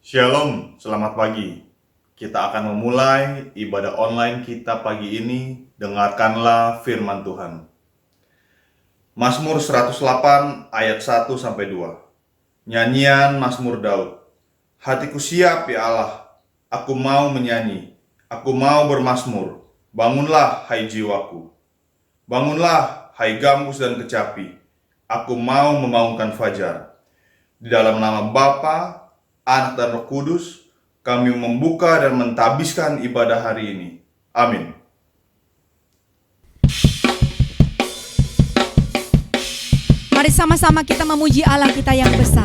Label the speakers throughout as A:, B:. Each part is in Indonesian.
A: Shalom, selamat pagi. Kita akan memulai ibadah online kita pagi ini. Dengarkanlah firman Tuhan. Mazmur 108 ayat 1-2. Nyanyian Mazmur Daud. Hatiku siap ya Allah, aku mau menyanyi, aku mau bermazmur. Bangunlah hai jiwaku. Bangunlah hai gambus dan kecapi. Aku mau membangunkan fajar. Di dalam nama Bapa, Anak dan Roh Kudus, kami membuka dan mentabiskan ibadah hari ini. Amin.
B: Mari sama-sama kita memuji Allah kita yang besar.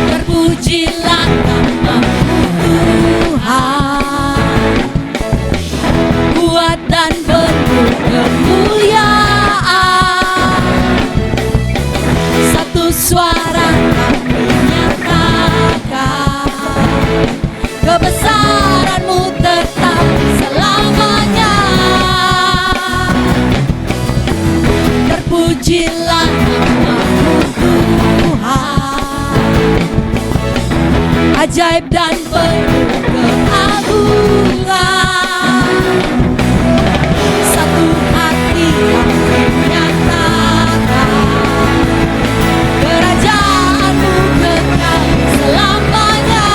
C: Terpujilah namamu Tuhan, kuat dan penuh kemuliaan. Satu suara kami nyatakan, kebesaran-Mu tetap selamanya. Terpujilah namamu Tuhan, ajaib dan penuh keagungan. Satu hati kami menyatakan, kerajaan-Mu kekal selamanya.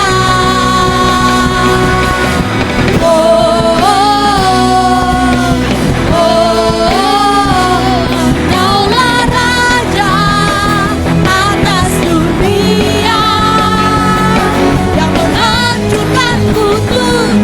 C: Oh, oh, oh, oh, Engkaulah Raja atas dunia, yang menghancurkan kutub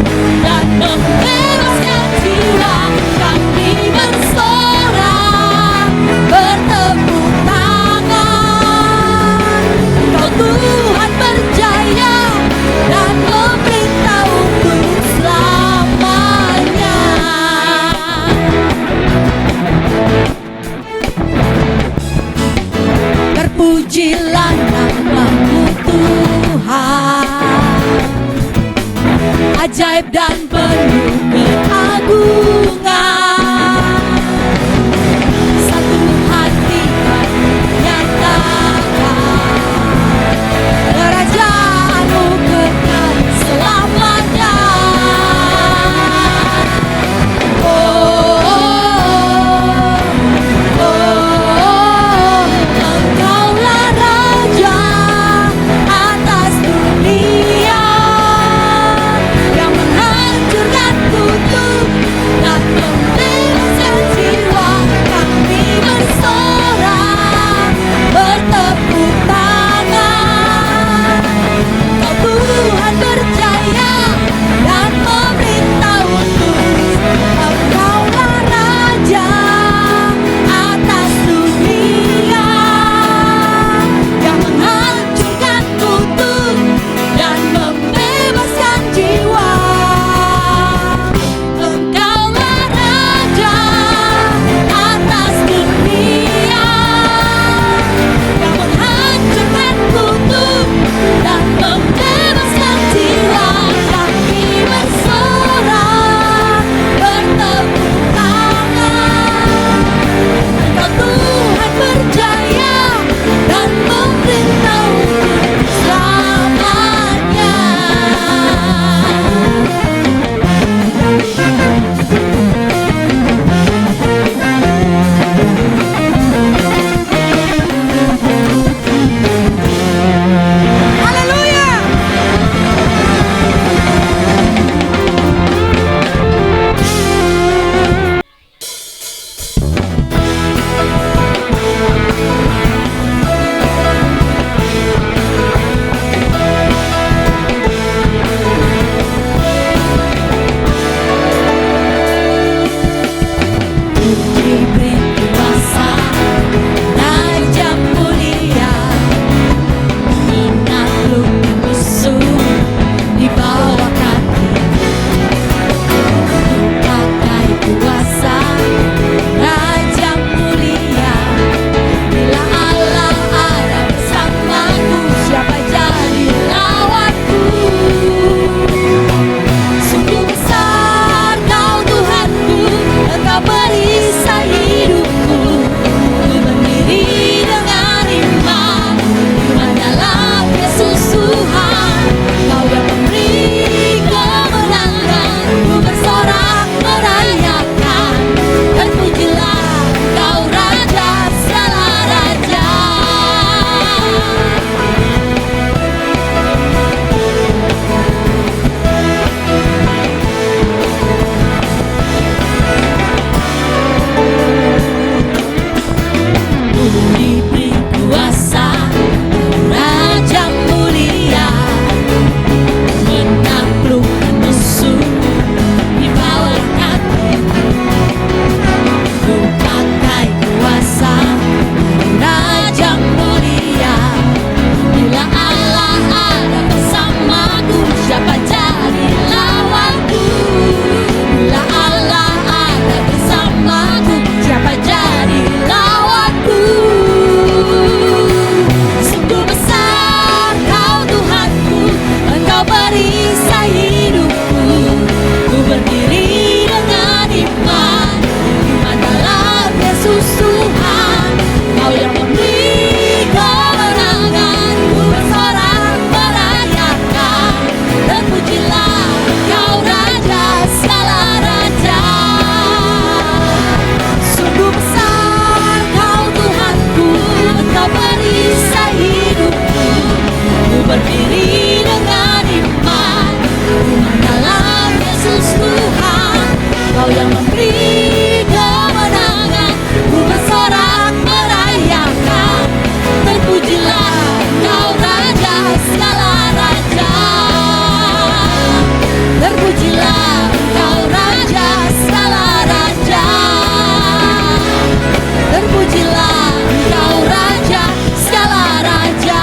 C: Engkau yang memberi kemenangan, ku bersorak merayakan. Terpujilah Engkau Raja segala raja. Terpujilah Engkau Raja segala raja. Terpujilah Engkau Raja segala raja.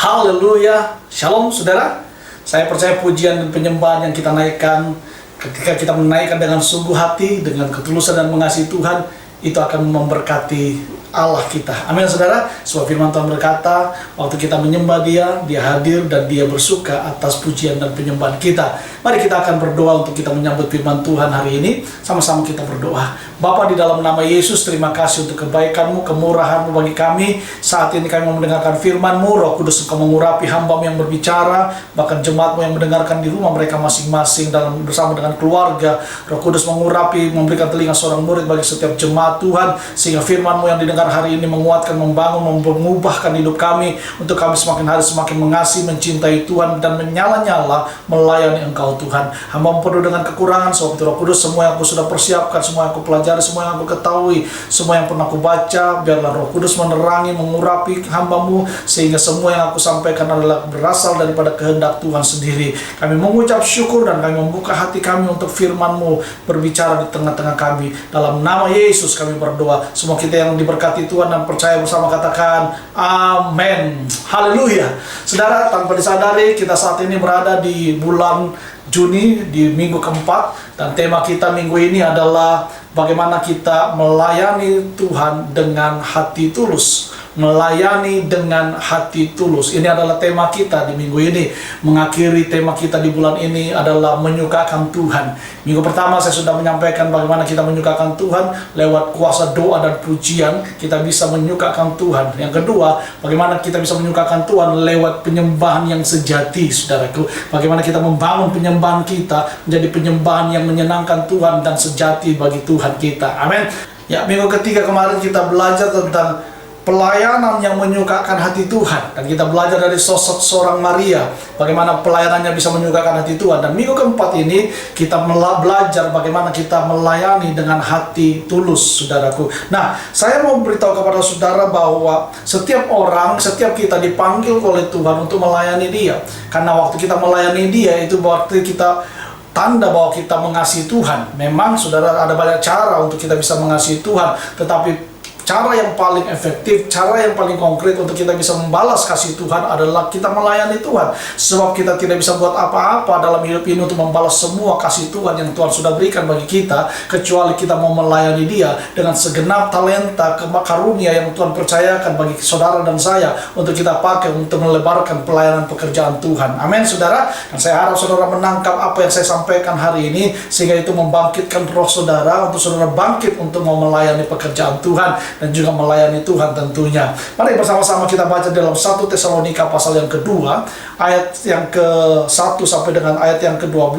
D: Haleluya. Shalom saudara. Saya percaya pujian dan penyembahan yang kita naikkan, ketika kita menaikkan dengan sungguh hati, dengan ketulusan dan mengasihi Tuhan, itu akan memberkati Allah kita. Amin saudara. Sebab firman Tuhan berkata, waktu kita menyembah Dia, Dia hadir dan Dia bersuka atas pujian dan penyembahan kita. Mari kita akan berdoa untuk kita menyambut firman Tuhan hari ini. Sama-sama kita berdoa. Bapa, di dalam nama Yesus, terima kasih untuk kebaikan-Mu, kemurahan-Mu bagi kami. Saat ini kami mau mendengarkan firman-Mu. Roh Kudus, Engkau mengurapi hamba-Mu yang berbicara, bahkan jemaat-Mu yang mendengarkan di rumah mereka masing-masing bersama dengan keluarga. Roh Kudus mengurapi, memberikan telinga seorang murid bagi setiap jemaat Tuhan, sehingga firman-Mu yang didengar hari ini menguatkan, membangun, mengubahkan hidup kami, untuk kami semakin hari semakin mengasihi, mencintai Tuhan, dan menyala-nyala melayani Engkau Tuhan. Hamba penuh dengan kekurangan, sebab itu Roh Kudus, semua yang aku sudah persiapkan, semua yang aku pelajari, semua yang aku ketahui, semua yang pernah aku baca, biarlah Roh Kudus menerangi, mengurapi hamba-Mu, sehingga semua yang aku sampaikan adalah berasal daripada kehendak Tuhan sendiri. Kami mengucap syukur dan kami membuka hati kami untuk firman-Mu berbicara di tengah-tengah kami. Dalam nama Yesus kami berdoa. Semua kita yang diberkati Tuhan dan percaya bersama katakan amin. Haleluya. Saudara, tanpa disadari kita saat ini berada di bulan Juni, di minggu keempat, dan tema kita minggu ini adalah bagaimana kita melayani Tuhan dengan hati tulus. Melayani dengan hati tulus. Ini adalah tema kita di minggu ini. Mengakhiri tema kita di bulan ini adalah menyukakan Tuhan. Minggu pertama saya sudah menyampaikan bagaimana kita menyukakan Tuhan lewat kuasa doa dan pujian. Kita bisa menyukakan Tuhan. Yang kedua, bagaimana kita bisa menyukakan Tuhan lewat penyembahan yang sejati, saudaraku. Bagaimana kita membangun penyembahan kita menjadi penyembahan yang menyenangkan Tuhan dan sejati bagi Tuhan kita. Amin. Ya, minggu ketiga kemarin kita belajar tentang pelayanan yang menyukakan hati Tuhan, dan kita belajar dari sosok seorang Maria, bagaimana pelayanannya bisa menyukakan hati Tuhan. Dan minggu keempat ini kita belajar bagaimana kita melayani dengan hati tulus, saudaraku. Nah, saya mau beritahu kepada saudara bahwa setiap orang, setiap kita dipanggil oleh Tuhan untuk melayani Dia. Karena waktu kita melayani Dia, itu berarti kita tanda bahwa kita mengasihi Tuhan. Memang saudara, ada banyak cara untuk kita bisa mengasihi Tuhan, tetapi cara yang paling efektif, cara yang paling konkret untuk kita bisa membalas kasih Tuhan adalah kita melayani Tuhan. Sebab kita tidak bisa buat apa-apa dalam hidup ini untuk membalas semua kasih Tuhan yang Tuhan sudah berikan bagi kita, kecuali kita mau melayani Dia dengan segenap talenta, karunia yang Tuhan percayakan bagi saudara dan saya untuk kita pakai untuk melebarkan pelayanan pekerjaan Tuhan. Amin, saudara. Dan saya harap saudara menangkap apa yang saya sampaikan hari ini, sehingga itu membangkitkan roh saudara untuk saudara bangkit untuk mau melayani pekerjaan Tuhan dan juga melayani Tuhan tentunya. Mari bersama-sama kita baca dalam 1 Tesalonika pasal yang kedua, ayat yang ke-1 sampai dengan ayat yang ke-12.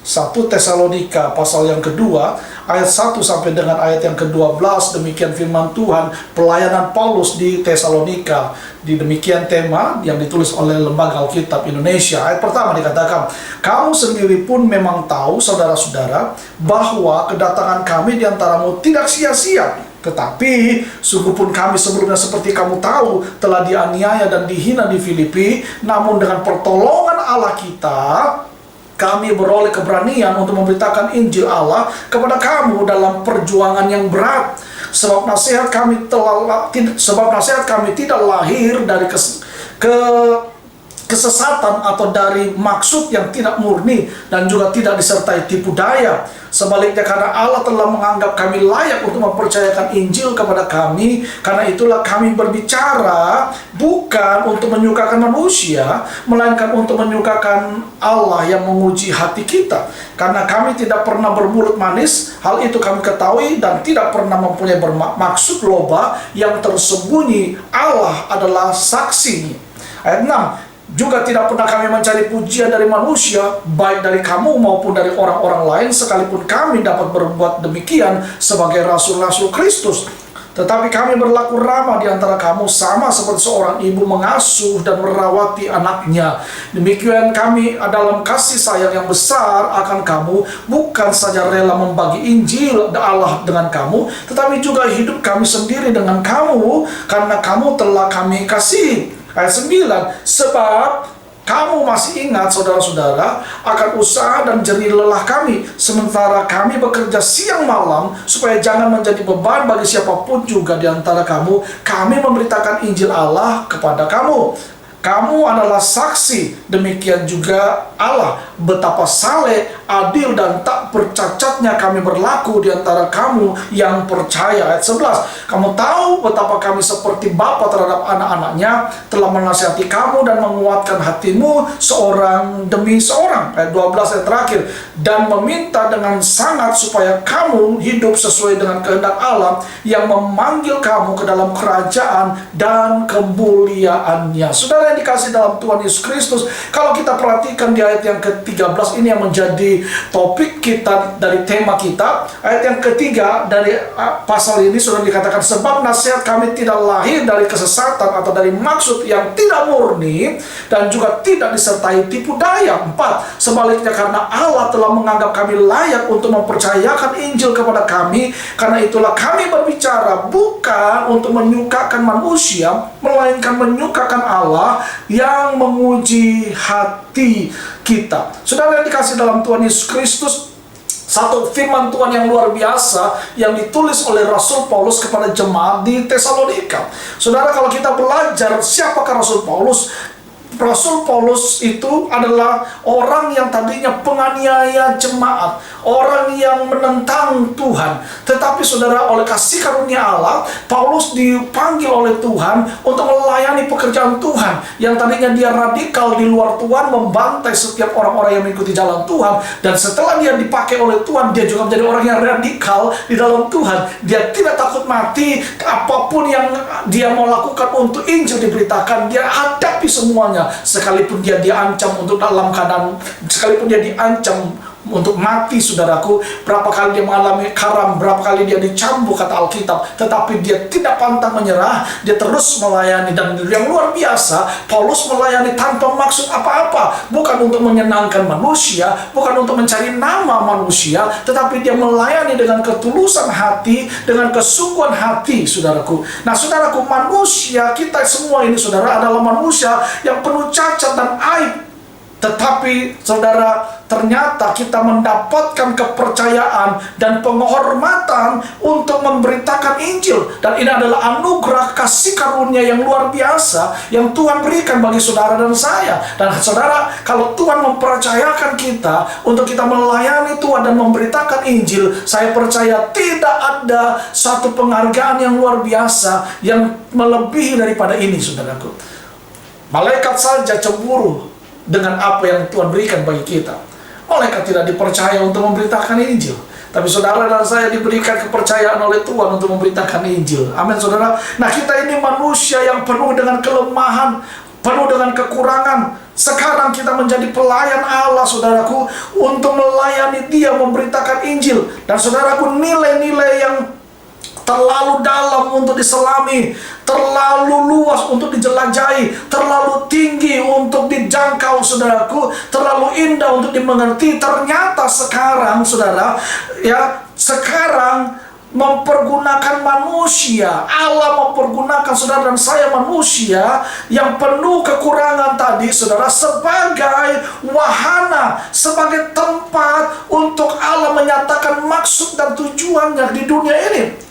D: 1 Tesalonika pasal yang kedua, ayat 1 sampai dengan ayat yang ke-12. Demikian firman Tuhan, pelayanan Paulus di Tesalonika. Di demikian tema yang ditulis oleh Lembaga Alkitab Indonesia. Ayat pertama dikatakan, kamu sendiri pun memang tahu, saudara-saudara, bahwa kedatangan kami di antaramu tidak sia-sia. Tetapi sungguh pun kami sebelumnya seperti kamu tahu telah dianiaya dan dihina di Filipi, namun dengan pertolongan Allah kita, kami beroleh keberanian untuk memberitakan Injil Allah kepada kamu dalam perjuangan yang berat. Sebab nasihat kami tidak lahir dari kesesatan atau dari maksud yang tidak murni, dan juga tidak disertai tipu daya. Sebaliknya, karena Allah telah menganggap kami layak untuk mempercayakan Injil kepada kami, karena itulah kami berbicara bukan untuk menyukakan manusia, melainkan untuk menyukakan Allah yang menguji hati kita. Karena kami tidak pernah bermulut manis, hal itu kami ketahui, dan tidak pernah mempunyai maksud loba yang tersembunyi. Allah adalah saksi. Ayat 6, juga tidak pernah kami mencari pujian dari manusia, baik dari kamu maupun dari orang-orang lain, sekalipun kami dapat berbuat demikian sebagai rasul-rasul Kristus. Tetapi kami berlaku ramah di antara kamu, sama seperti seorang ibu mengasuh dan merawati anaknya. Demikian kami dalam kasih sayang yang besar akan kamu, bukan saja rela membagi Injil Allah dengan kamu, tetapi juga hidup kami sendiri dengan kamu, karena kamu telah kami kasih. Ayat 9, sebab kamu masih ingat, saudara-saudara, akan usaha dan jerih lelah kami, sementara kami bekerja siang malam, supaya jangan menjadi beban bagi siapapun juga di antara kamu, kami memberitakan Injil Allah kepada kamu. kamu adalah saksi. Demikian juga Allah, betapa saleh, adil, dan tak bercacatnya kami berlaku di antara kamu yang percaya. Ayat 11, kamu tahu betapa kami seperti bapa terhadap anak-anaknya, telah menasihati kamu dan menguatkan hatimu seorang demi seorang. Ayat 12 yang terakhir, dan meminta dengan sangat supaya kamu hidup sesuai dengan kehendak Allah yang memanggil kamu ke dalam kerajaan dan kemuliaannya. Saudara yang dikasih dalam Tuhan Yesus Kristus, kalau kita perhatikan di ayat yang ke-13 ini yang menjadi topik kita dari tema kita, ayat yang ketiga dari pasal ini sudah dikatakan, sebab nasihat kami tidak lahir dari kesesatan atau dari maksud yang tidak murni dan juga tidak disertai tipu daya. 4, sebaliknya karena Allah telah menganggap kami layak untuk mempercayakan Injil kepada kami, karena itulah kami berbicara bukan untuk menyukakan manusia, melainkan menyukakan Allah yang menguji hati kita. Saudara yang dikasih dalam Tuhan Yesus Kristus, satu firman Tuhan yang luar biasa yang ditulis oleh Rasul Paulus kepada jemaat di Tesalonika. Saudara, kalau kita belajar siapakah Rasul Paulus, Rasul Paulus itu adalah orang yang tadinya penganiaya jemaat, orang yang menentang Tuhan. Tetapi saudara, oleh kasih karunia Allah, Paulus dipanggil oleh Tuhan untuk melayani pekerjaan Tuhan. Yang tadinya dia radikal di luar Tuhan, membantai setiap orang-orang yang mengikuti jalan Tuhan. Dan setelah dia dipakai oleh Tuhan, dia juga menjadi orang yang radikal di dalam Tuhan. Dia tidak takut mati, apapun yang dia mau lakukan untuk Injil diberitakan, dia hadapi semuanya. Sekalipun dia diancam untuk dalam keadaan, sekalipun dia diancam untuk mati, saudaraku, berapa kali dia mengalami karam, berapa kali dia dicambuk kata Alkitab, tetapi dia tidak pantang menyerah, dia terus melayani. Dan yang luar biasa, Paulus melayani tanpa maksud apa-apa, bukan untuk menyenangkan manusia, bukan untuk mencari nama manusia, tetapi dia melayani dengan ketulusan hati, dengan kesungguhan hati, saudaraku. Nah, saudaraku, manusia kita semua ini, saudara, adalah manusia yang penuh cacat dan aib. Tetapi saudara, ternyata kita mendapatkan kepercayaan dan penghormatan untuk memberitakan Injil. Dan ini adalah anugerah kasih karunia yang luar biasa yang Tuhan berikan bagi saudara dan saya. Dan saudara, kalau Tuhan mempercayakan kita untuk kita melayani Tuhan dan memberitakan Injil, saya percaya tidak ada satu penghargaan yang luar biasa yang melebihi daripada ini, saudaraku. Malaikat saja cemburu dengan apa yang Tuhan berikan bagi kita. Malaikat tidak dipercaya untuk memberitakan Injil, tapi saudara dan saya diberikan kepercayaan oleh Tuhan untuk memberitakan Injil. Amin, saudara. Nah, kita ini manusia yang penuh dengan kelemahan, penuh dengan kekurangan. Sekarang kita menjadi pelayan Allah, saudaraku, untuk melayani Dia, memberitakan Injil. Dan saudaraku, nilai-nilai yang terlalu dalam untuk diselami, terlalu luas untuk dijelajahi, terlalu tinggi untuk dijangkau, saudaraku, terlalu indah untuk dimengerti. Ternyata sekarang, saudara, ya, sekarang mempergunakan manusia. Allah mempergunakan saudara dan saya, manusia yang penuh kekurangan tadi, saudara, sebagai wahana, sebagai tempat untuk Allah menyatakan maksud dan tujuannya di dunia ini.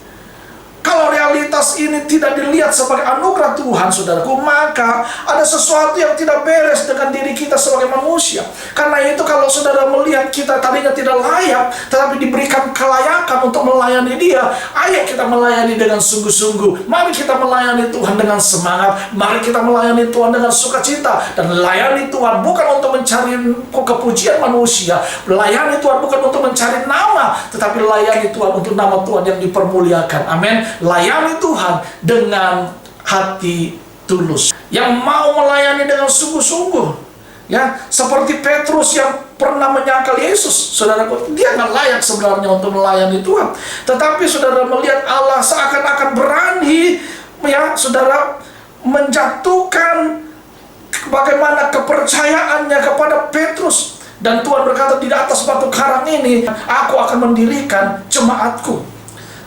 D: Kalau realitas ini tidak dilihat sebagai anugerah Tuhan, saudaraku, maka ada sesuatu yang tidak beres dengan diri kita sebagai manusia. Karena itu, kalau saudara melihat kita tadinya tidak layak, tetapi diberikan kelayakan untuk melayani Dia, ayo kita melayani dengan sungguh-sungguh. Mari kita melayani Tuhan dengan semangat. Mari kita melayani Tuhan dengan sukacita. Dan melayani Tuhan bukan untuk mencari kepujian manusia. Melayani Tuhan bukan untuk mencari nama, tetapi layani Tuhan untuk nama Tuhan yang dipermuliakan. Amin. Layani Tuhan dengan hati tulus, yang mau melayani dengan sungguh-sungguh, ya, seperti Petrus yang pernah menyangkal Yesus. Saudaraku, dia nggak layak sebenarnya untuk melayani Tuhan, tetapi saudara melihat Allah seakan-akan berani, ya, saudara, menjatuhkan bagaimana kepercayaannya kepada Petrus. Dan Tuhan berkata, di atas batu karang ini aku akan mendirikan jemaatku.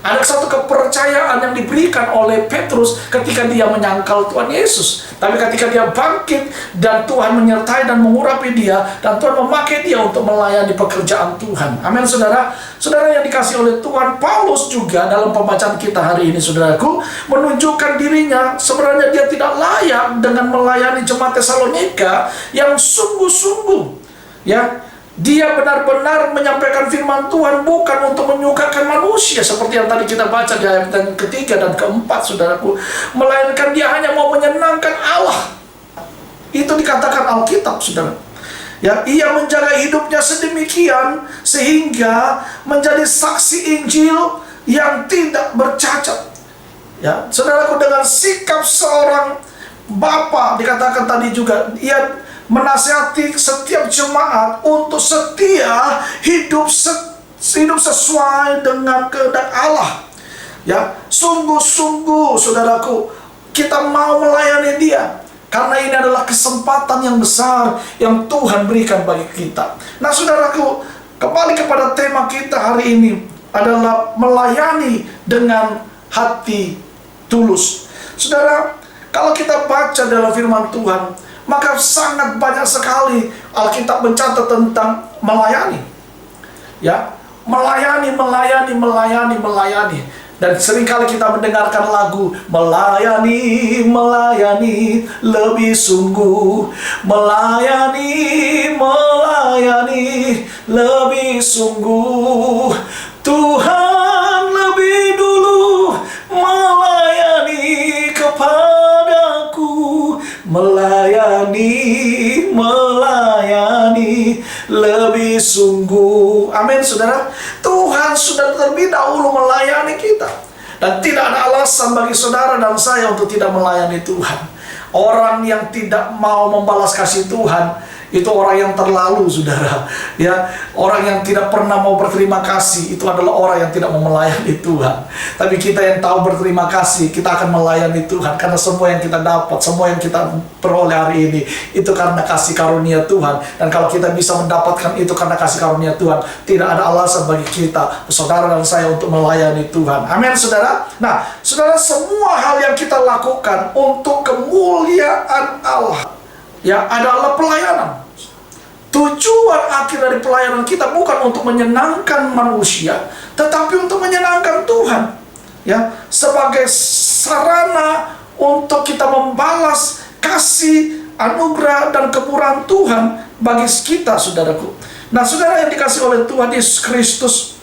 D: Ada satu kepercayaan yang diberikan oleh Petrus ketika dia menyangkal Tuhan Yesus. Tapi ketika dia bangkit dan Tuhan menyertai dan mengurapi dia, dan Tuhan memakai dia untuk melayani pekerjaan Tuhan. Amin, saudara. Saudara yang dikasih oleh Tuhan, Paulus juga dalam pembacaan kita hari ini, saudaraku, menunjukkan dirinya sebenarnya dia tidak layak dengan melayani jemaat Tesalonika yang sungguh-sungguh. Ya, dia benar-benar menyampaikan firman Tuhan bukan untuk menyukakan manusia seperti yang tadi kita baca di ayat yang ketiga dan keempat, saudaraku, melainkan dia hanya mau menyenangkan Allah. Itu dikatakan Alkitab, saudara. Ya, ia menjaga hidupnya sedemikian sehingga menjadi saksi Injil yang tidak bercacat. Ya, saudaraku, dengan sikap seorang bapa, dikatakan tadi juga, ia menasihati setiap jemaat untuk setia hidup sesuai dengan kehendak Allah. Ya, sungguh-sungguh, saudaraku, kita mau melayani dia karena ini adalah kesempatan yang besar yang Tuhan berikan bagi kita. Nah, saudaraku, kembali kepada tema kita hari ini adalah melayani dengan hati tulus. Saudara, kalau kita baca dalam firman Tuhan, maka sangat banyak sekali Alkitab mencatat tentang melayani. Ya, melayani. Dan seringkali kita mendengarkan lagu melayani, lebih sungguh. Melayani, lebih sungguh. Tuhan lebih dulu melayani kepadaku. Melayani lebih sungguh. Amin, saudara. Tuhan sudah terlebih dahulu melayani kita, dan tidak ada alasan bagi saudara dan saya untuk tidak melayani Tuhan. Orang yang tidak mau membalas kasih Tuhan itu orang yang terlalu, saudara. Ya, orang yang tidak pernah mau berterima kasih itu adalah orang yang tidak mau melayani Tuhan. Tapi kita yang tahu berterima kasih, kita akan melayani Tuhan karena semua yang kita dapat, semua yang kita peroleh hari ini itu karena kasih karunia Tuhan. Dan kalau kita bisa mendapatkan itu karena kasih karunia Tuhan, tidak ada alasan bagi kita, saudara dan saya, untuk melayani Tuhan. Amin, saudara. Nah, saudara, semua hal yang kita lakukan untuk kemuliaan Allah, ya, adalah pelayanan. Tujuan akhir dari pelayanan kita bukan untuk menyenangkan manusia, tetapi untuk menyenangkan Tuhan. Ya, sebagai sarana untuk kita membalas kasih, anugerah, dan kemurahan Tuhan bagi kita, saudaraku. Nah, saudara yang dikasih oleh Tuhan Yesus Kristus,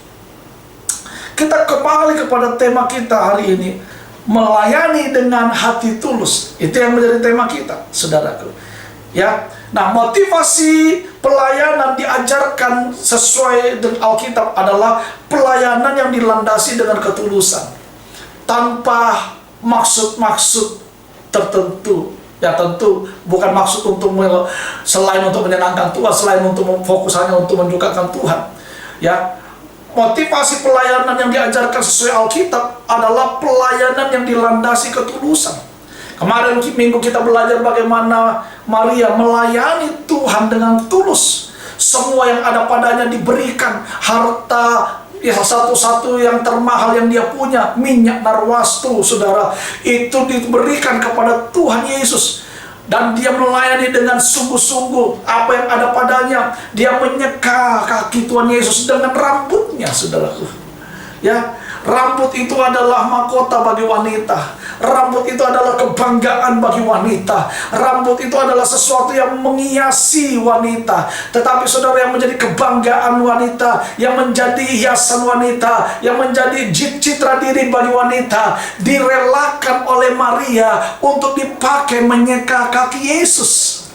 D: kita kembali kepada tema kita hari ini, melayani dengan hati tulus. Itu yang menjadi tema kita, saudaraku. Ya, nah, motivasi pelayanan diajarkan sesuai dengan Alkitab adalah pelayanan yang dilandasi dengan ketulusan, tanpa maksud-maksud tertentu. Ya, tentu bukan maksud untuk selain untuk menyenangkan Tuhan, selain untuk fokus hanya untuk menyukakan Tuhan. Ya, motivasi pelayanan yang diajarkan sesuai Alkitab adalah pelayanan yang dilandasi ketulusan. Kemarin minggu kita belajar bagaimana Maria melayani Tuhan dengan tulus. Semua yang ada padanya diberikan, harta, ya, satu-satu yang termahal yang dia punya, minyak narwastu, saudara, itu diberikan kepada Tuhan Yesus. Dan dia melayani dengan sungguh-sungguh apa yang ada padanya. Dia menyeka kaki Tuhan Yesus dengan rambutnya, saudaraku. Ya, rambut itu adalah mahkota bagi wanita. Rambut itu adalah kebanggaan bagi wanita. Rambut itu adalah sesuatu yang menghiasi wanita. Tetapi saudara, yang menjadi kebanggaan wanita, yang menjadi hiasan wanita, yang menjadi citra diri bagi wanita, direlakan oleh Maria untuk dipakai menyeka kaki Yesus.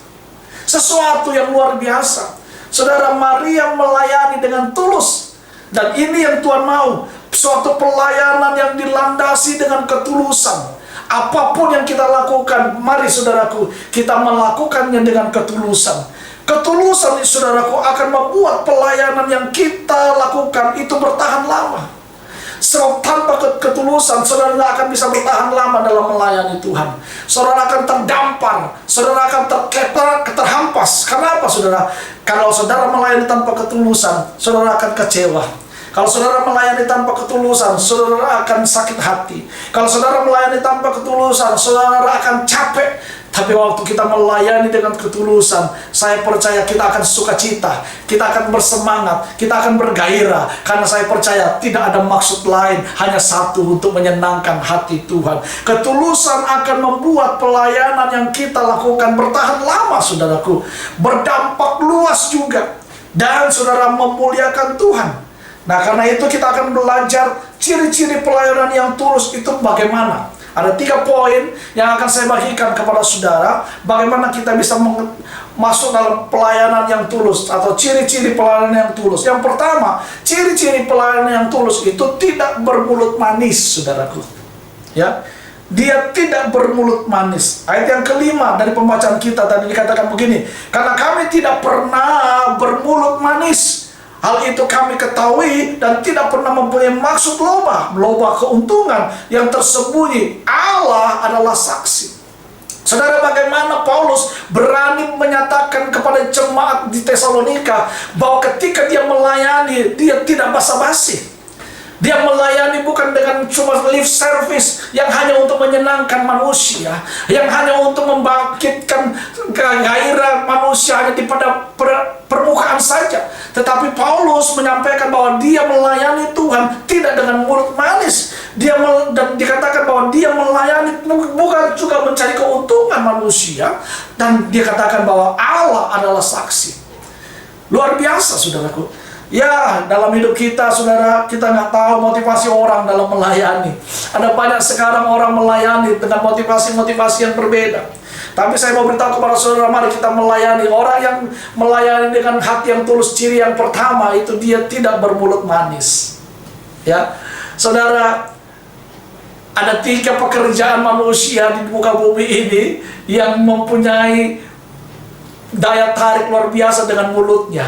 D: Sesuatu yang luar biasa. Saudara, Maria melayani dengan tulus. Dan ini yang Tuhan mau, suatu pelayanan yang dilandasi dengan ketulusan. Apapun yang kita lakukan, mari saudaraku, kita melakukannya dengan ketulusan. Ketulusan, saudaraku, akan membuat pelayanan yang kita lakukan itu bertahan lama. So, tanpa ketulusan, saudara tidak akan bisa bertahan lama dalam melayani Tuhan. Saudara akan terdampar, saudara akan terhampas. Kenapa, saudara? Kalau saudara melayani tanpa ketulusan, saudara akan kecewa. Kalau saudara melayani tanpa ketulusan, saudara akan sakit hati. Kalau saudara melayani tanpa ketulusan, saudara akan capek. Tapi waktu kita melayani dengan ketulusan, saya percaya kita akan sukacita, kita akan bersemangat, kita akan bergairah. Karena saya percaya tidak ada maksud lain, hanya satu, untuk menyenangkan hati Tuhan. Ketulusan akan membuat pelayanan yang kita lakukan bertahan lama, saudaraku. Berdampak luas juga. Dan saudara memuliakan Tuhan. Nah, karena itu kita akan belajar ciri-ciri pelayanan yang tulus itu bagaimana. Ada 3 poin yang akan saya bagikan kepada saudara, bagaimana kita bisa masuk dalam pelayanan yang tulus, atau ciri-ciri pelayanan yang tulus. Yang pertama, ciri-ciri pelayanan yang tulus itu tidak bermulut manis, saudaraku. Ya, dia tidak bermulut manis. Ayat yang kelima dari pembacaan kita tadi dikatakan begini, karena kami tidak pernah bermulut manis. Hal itu kami ketahui dan tidak pernah mempunyai maksud loba keuntungan yang tersembunyi. Allah adalah saksi. Saudara, bagaimana Paulus berani menyatakan kepada jemaat di Tesalonika bahwa ketika dia melayani, dia tidak basa-basi. Dia melayani bukan dengan cuma lip service yang hanya untuk menyenangkan manusia, yang hanya untuk membangkitkan gairah manusia hanya di pada permukaan saja. Tetapi Paulus menyampaikan bahwa dia melayani Tuhan tidak dengan mulut manis. Dan dikatakan bahwa dia melayani bukan juga mencari keuntungan manusia. Dan dia katakan bahwa Allah adalah saksi. Luar biasa, saudaraku. Ya, dalam hidup kita, saudara, kita nggak tahu motivasi orang dalam melayani. Ada banyak sekarang orang melayani dengan motivasi-motivasi yang berbeda. Tapi saya mau beritahu kepada saudara, mari kita melayani. Orang yang melayani dengan hati yang tulus, ciri yang pertama itu dia tidak bermulut manis. Ya, saudara, ada 3 pekerjaan manusia di muka bumi ini yang mempunyai daya tarik luar biasa dengan mulutnya,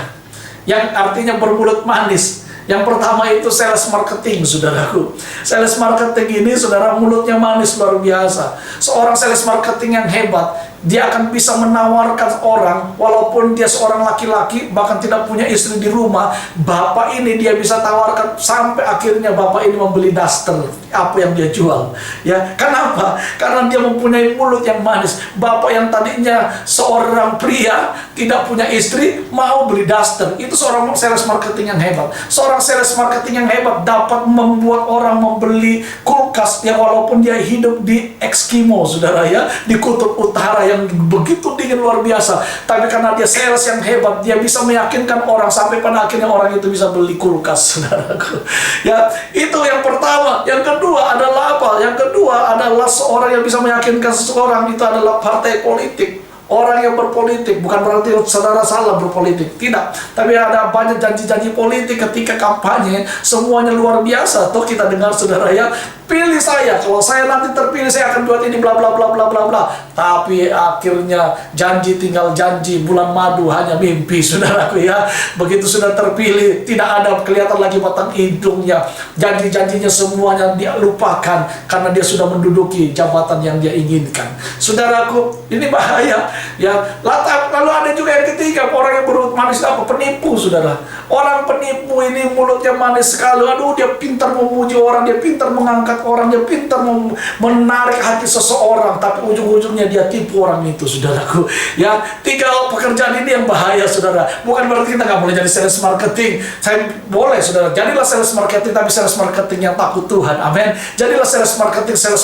D: yang artinya bermulut manis. Yang pertama itu sales marketing, saudaraku. Sales marketing ini, saudara, mulutnya manis luar biasa. Seorang sales marketing yang hebat, dia akan bisa menawarkan orang, walaupun dia seorang laki-laki, bahkan tidak punya istri di rumah, bapak ini dia bisa tawarkan sampai akhirnya bapak ini membeli daster apa yang dia jual. Ya, kenapa? Karena dia mempunyai mulut yang manis. Bapak yang tadinya seorang pria tidak punya istri mau beli daster, itu seorang sales marketing yang hebat. Seorang sales marketing yang hebat dapat membuat orang membeli kulkas yang walaupun dia hidup di Eskimo, saudara, ya, di kutub utara yang begitu dingin luar biasa, tapi karena dia sales yang hebat, dia bisa meyakinkan orang sampai pada akhirnya orang itu bisa beli kulkas, saudaraku. Ya, itu yang pertama. Yang kedua adalah apa? Yang kedua adalah seorang yang bisa meyakinkan seseorang itu adalah partai politik. Orang yang berpolitik, bukan berarti saudara salah berpolitik, tidak. Tapi ada banyak janji-janji politik ketika kampanye, semuanya luar biasa. Toh kita dengar, saudara, ya, pilih saya, kalau saya nanti terpilih saya akan buat ini bla bla bla bla bla bla. Tapi akhirnya janji tinggal janji, bulan madu hanya mimpi, saudaraku, ya. Begitu sudah terpilih, tidak ada kelihatan lagi batang hidungnya. Janji-janjinya semuanya dia lupakan karena dia sudah menduduki jabatan yang dia inginkan. Saudaraku, ini bahaya. Ya, lalu ada juga yang ketiga, orang yang bermulut manis, apa? Penipu, saudara. Orang penipu ini mulutnya manis sekali. Aduh, dia pintar memuji orang, dia pintar mengangkat orang, dia pintar menarik hati seseorang, tapi ujung-ujungnya dia tipu orang itu, saudaraku. Ya, 3 pekerjaan ini yang bahaya, saudara. Bukan berarti kita nggak boleh jadi sales marketing. Saya boleh, saudara. Jadilah sales marketing, tapi sales marketing yang takut Tuhan. Amin. Jadilah sales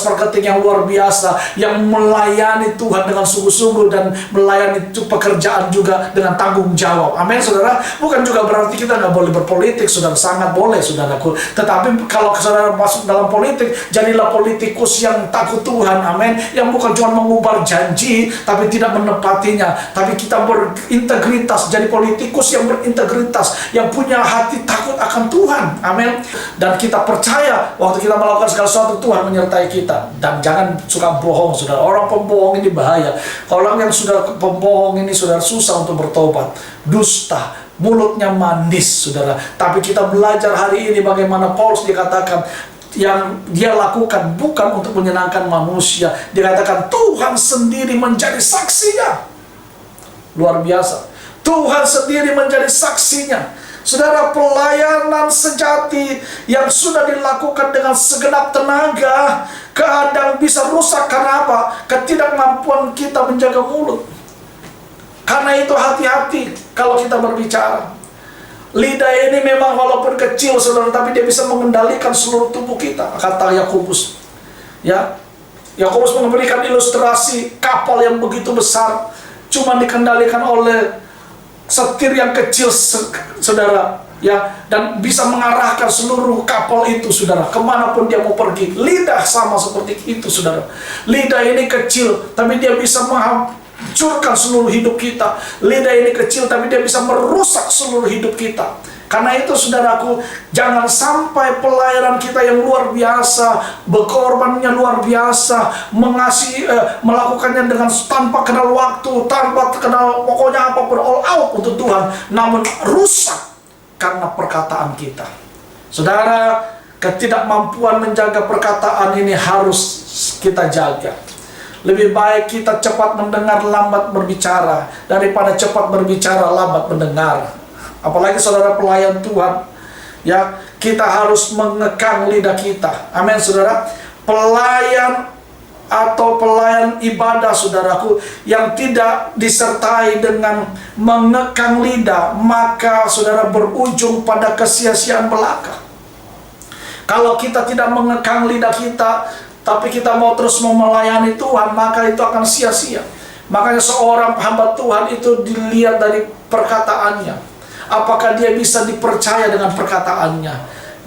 D: marketing yang luar biasa, yang melayani Tuhan dengan sungguh-sungguh dan melayani pekerjaan juga dengan tanggung jawab. Amin, saudara. Bukan juga berarti kita nggak boleh berpolitik, saudara. Sangat boleh, saudaraku. Tetapi kalau saudara masuk dalam politik, jadilah politikus yang takut Tuhan. Amin. Yang bukan cuma mengubar janji tapi tidak menepatinya, tapi kita berintegritas. Jadi politikus yang berintegritas, yang punya hati takut akan Tuhan. Amin. Dan kita percaya waktu kita melakukan segala sesuatu, Tuhan menyertai kita. Dan jangan suka bohong, saudara. Orang pembohong ini bahaya. Orang yang sudah pembohong ini, saudara, susah untuk bertobat. Dusta, mulutnya manis, saudara. Tapi kita belajar hari ini bagaimana Paulus dikatakan yang dia lakukan bukan untuk menyenangkan manusia. Dikatakan Tuhan sendiri menjadi saksinya. Luar biasa. Tuhan sendiri menjadi saksinya. Saudara, pelayanan sejati yang sudah dilakukan dengan segenap tenaga kadang bisa rusak karena apa? Ketidakmampuan kita menjaga mulut. Karena itu hati-hati kalau kita berbicara. Lidah ini memang walaupun kecil, saudara, tapi dia bisa mengendalikan seluruh tubuh kita, kata Yakobus. Ya, Yakobus memberikan ilustrasi kapal yang begitu besar cuma dikendalikan oleh setir yang kecil, saudara, ya, dan bisa mengarahkan seluruh kapal itu, saudara, kemanapun dia mau pergi. Lidah sama seperti itu, saudara. Lidah ini kecil, tapi dia bisa menghancurkan seluruh hidup kita. Lidah ini kecil, tapi dia bisa merusak seluruh hidup kita. Karena itu, saudaraku, jangan sampai pelayanan kita yang luar biasa, berkorbannya luar biasa, melakukannya dengan tanpa kenal waktu, tanpa kenal pokoknya apapun, all out untuk Tuhan, namun rusak karena perkataan kita. Saudara, ketidakmampuan menjaga perkataan ini harus kita jaga. Lebih baik kita cepat mendengar, lambat berbicara, daripada cepat berbicara, lambat mendengar. Apalagi saudara pelayan Tuhan, ya, kita harus mengekang lidah kita. Amin, saudara. Pelayan atau pelayan ibadah, saudaraku, yang tidak disertai dengan mengekang lidah, maka saudara berujung pada kesia-siaan belaka. Kalau kita tidak mengekang lidah kita, tapi kita mau terus melayani Tuhan, maka itu akan sia-sia. Makanya seorang hamba Tuhan itu dilihat dari perkataannya. Apakah dia bisa dipercaya dengan perkataannya?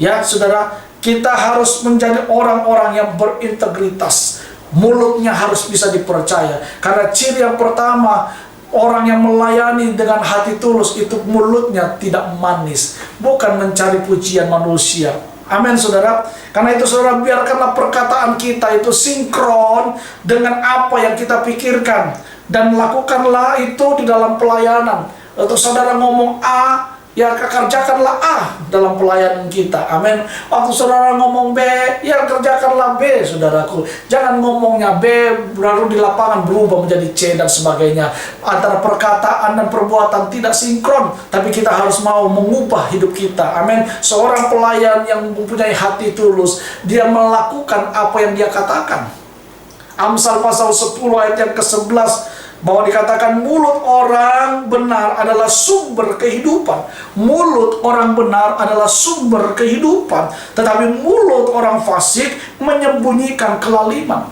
D: Ya, saudara, kita harus menjadi orang-orang yang berintegritas. Mulutnya harus bisa dipercaya. Karena ciri yang pertama, orang yang melayani dengan hati tulus itu mulutnya tidak manis, bukan mencari pujian manusia. Amin, saudara. Karena itu, saudara, biarkanlah perkataan kita itu sinkron dengan apa yang kita pikirkan, dan lakukanlah itu di dalam pelayanan. Untuk saudara ngomong A, ya kerjakanlah A dalam pelayanan kita. Amin. Waktu saudara ngomong B, ya kerjakanlah B, saudaraku. Jangan ngomongnya B baru di lapangan berubah menjadi C dan sebagainya. Antara perkataan dan perbuatan tidak sinkron, tapi kita harus mau mengubah hidup kita. Amin. Seorang pelayan yang mempunyai hati tulus, dia melakukan apa yang dia katakan. Amsal pasal 10 ayat yang ke-11, bahwa dikatakan mulut orang benar adalah sumber kehidupan. Mulut orang benar adalah sumber kehidupan, tetapi mulut orang fasik menyembunyikan kelaliman.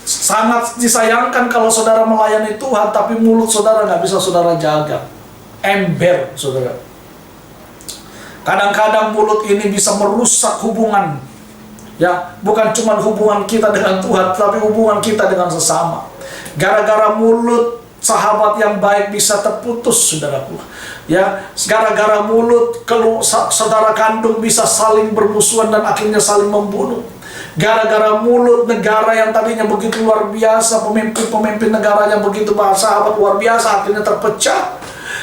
D: Sangat disayangkan kalau saudara melayani Tuhan, tapi mulut saudara nggak bisa saudara jaga. Ember, saudara. Kadang-kadang mulut ini bisa merusak hubungan. Ya, bukan cuma hubungan kita dengan Tuhan, tapi hubungan kita dengan sesama. Gara-gara mulut, sahabat yang baik bisa terputus, saudaraku. Ya, gara-gara mulut, saudara kandung bisa saling bermusuhan dan akhirnya saling membunuh. Gara-gara mulut, negara yang tadinya begitu luar biasa, pemimpin-pemimpin negara yang begitu sahabat luar biasa, akhirnya terpecah.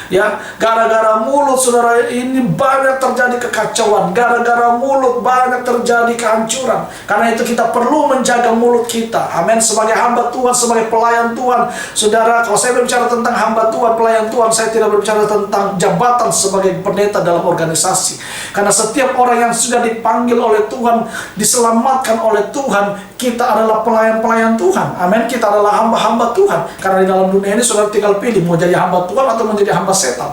D: Ya, gara-gara mulut, saudara, ini banyak terjadi kekacauan. Gara-gara mulut banyak terjadi kehancuran. Karena itu kita perlu menjaga mulut kita. Amin. Sebagai hamba Tuhan, sebagai pelayan Tuhan, saudara, kalau saya berbicara tentang hamba Tuhan, pelayan Tuhan, saya tidak berbicara tentang jabatan sebagai pendeta dalam organisasi. Karena setiap orang yang sudah dipanggil oleh Tuhan, diselamatkan oleh Tuhan, kita adalah pelayan-pelayan Tuhan. Amin. Kita adalah hamba-hamba Tuhan. Karena di dalam dunia ini saudara tinggal pilih mau jadi hamba Tuhan atau menjadi hamba setan,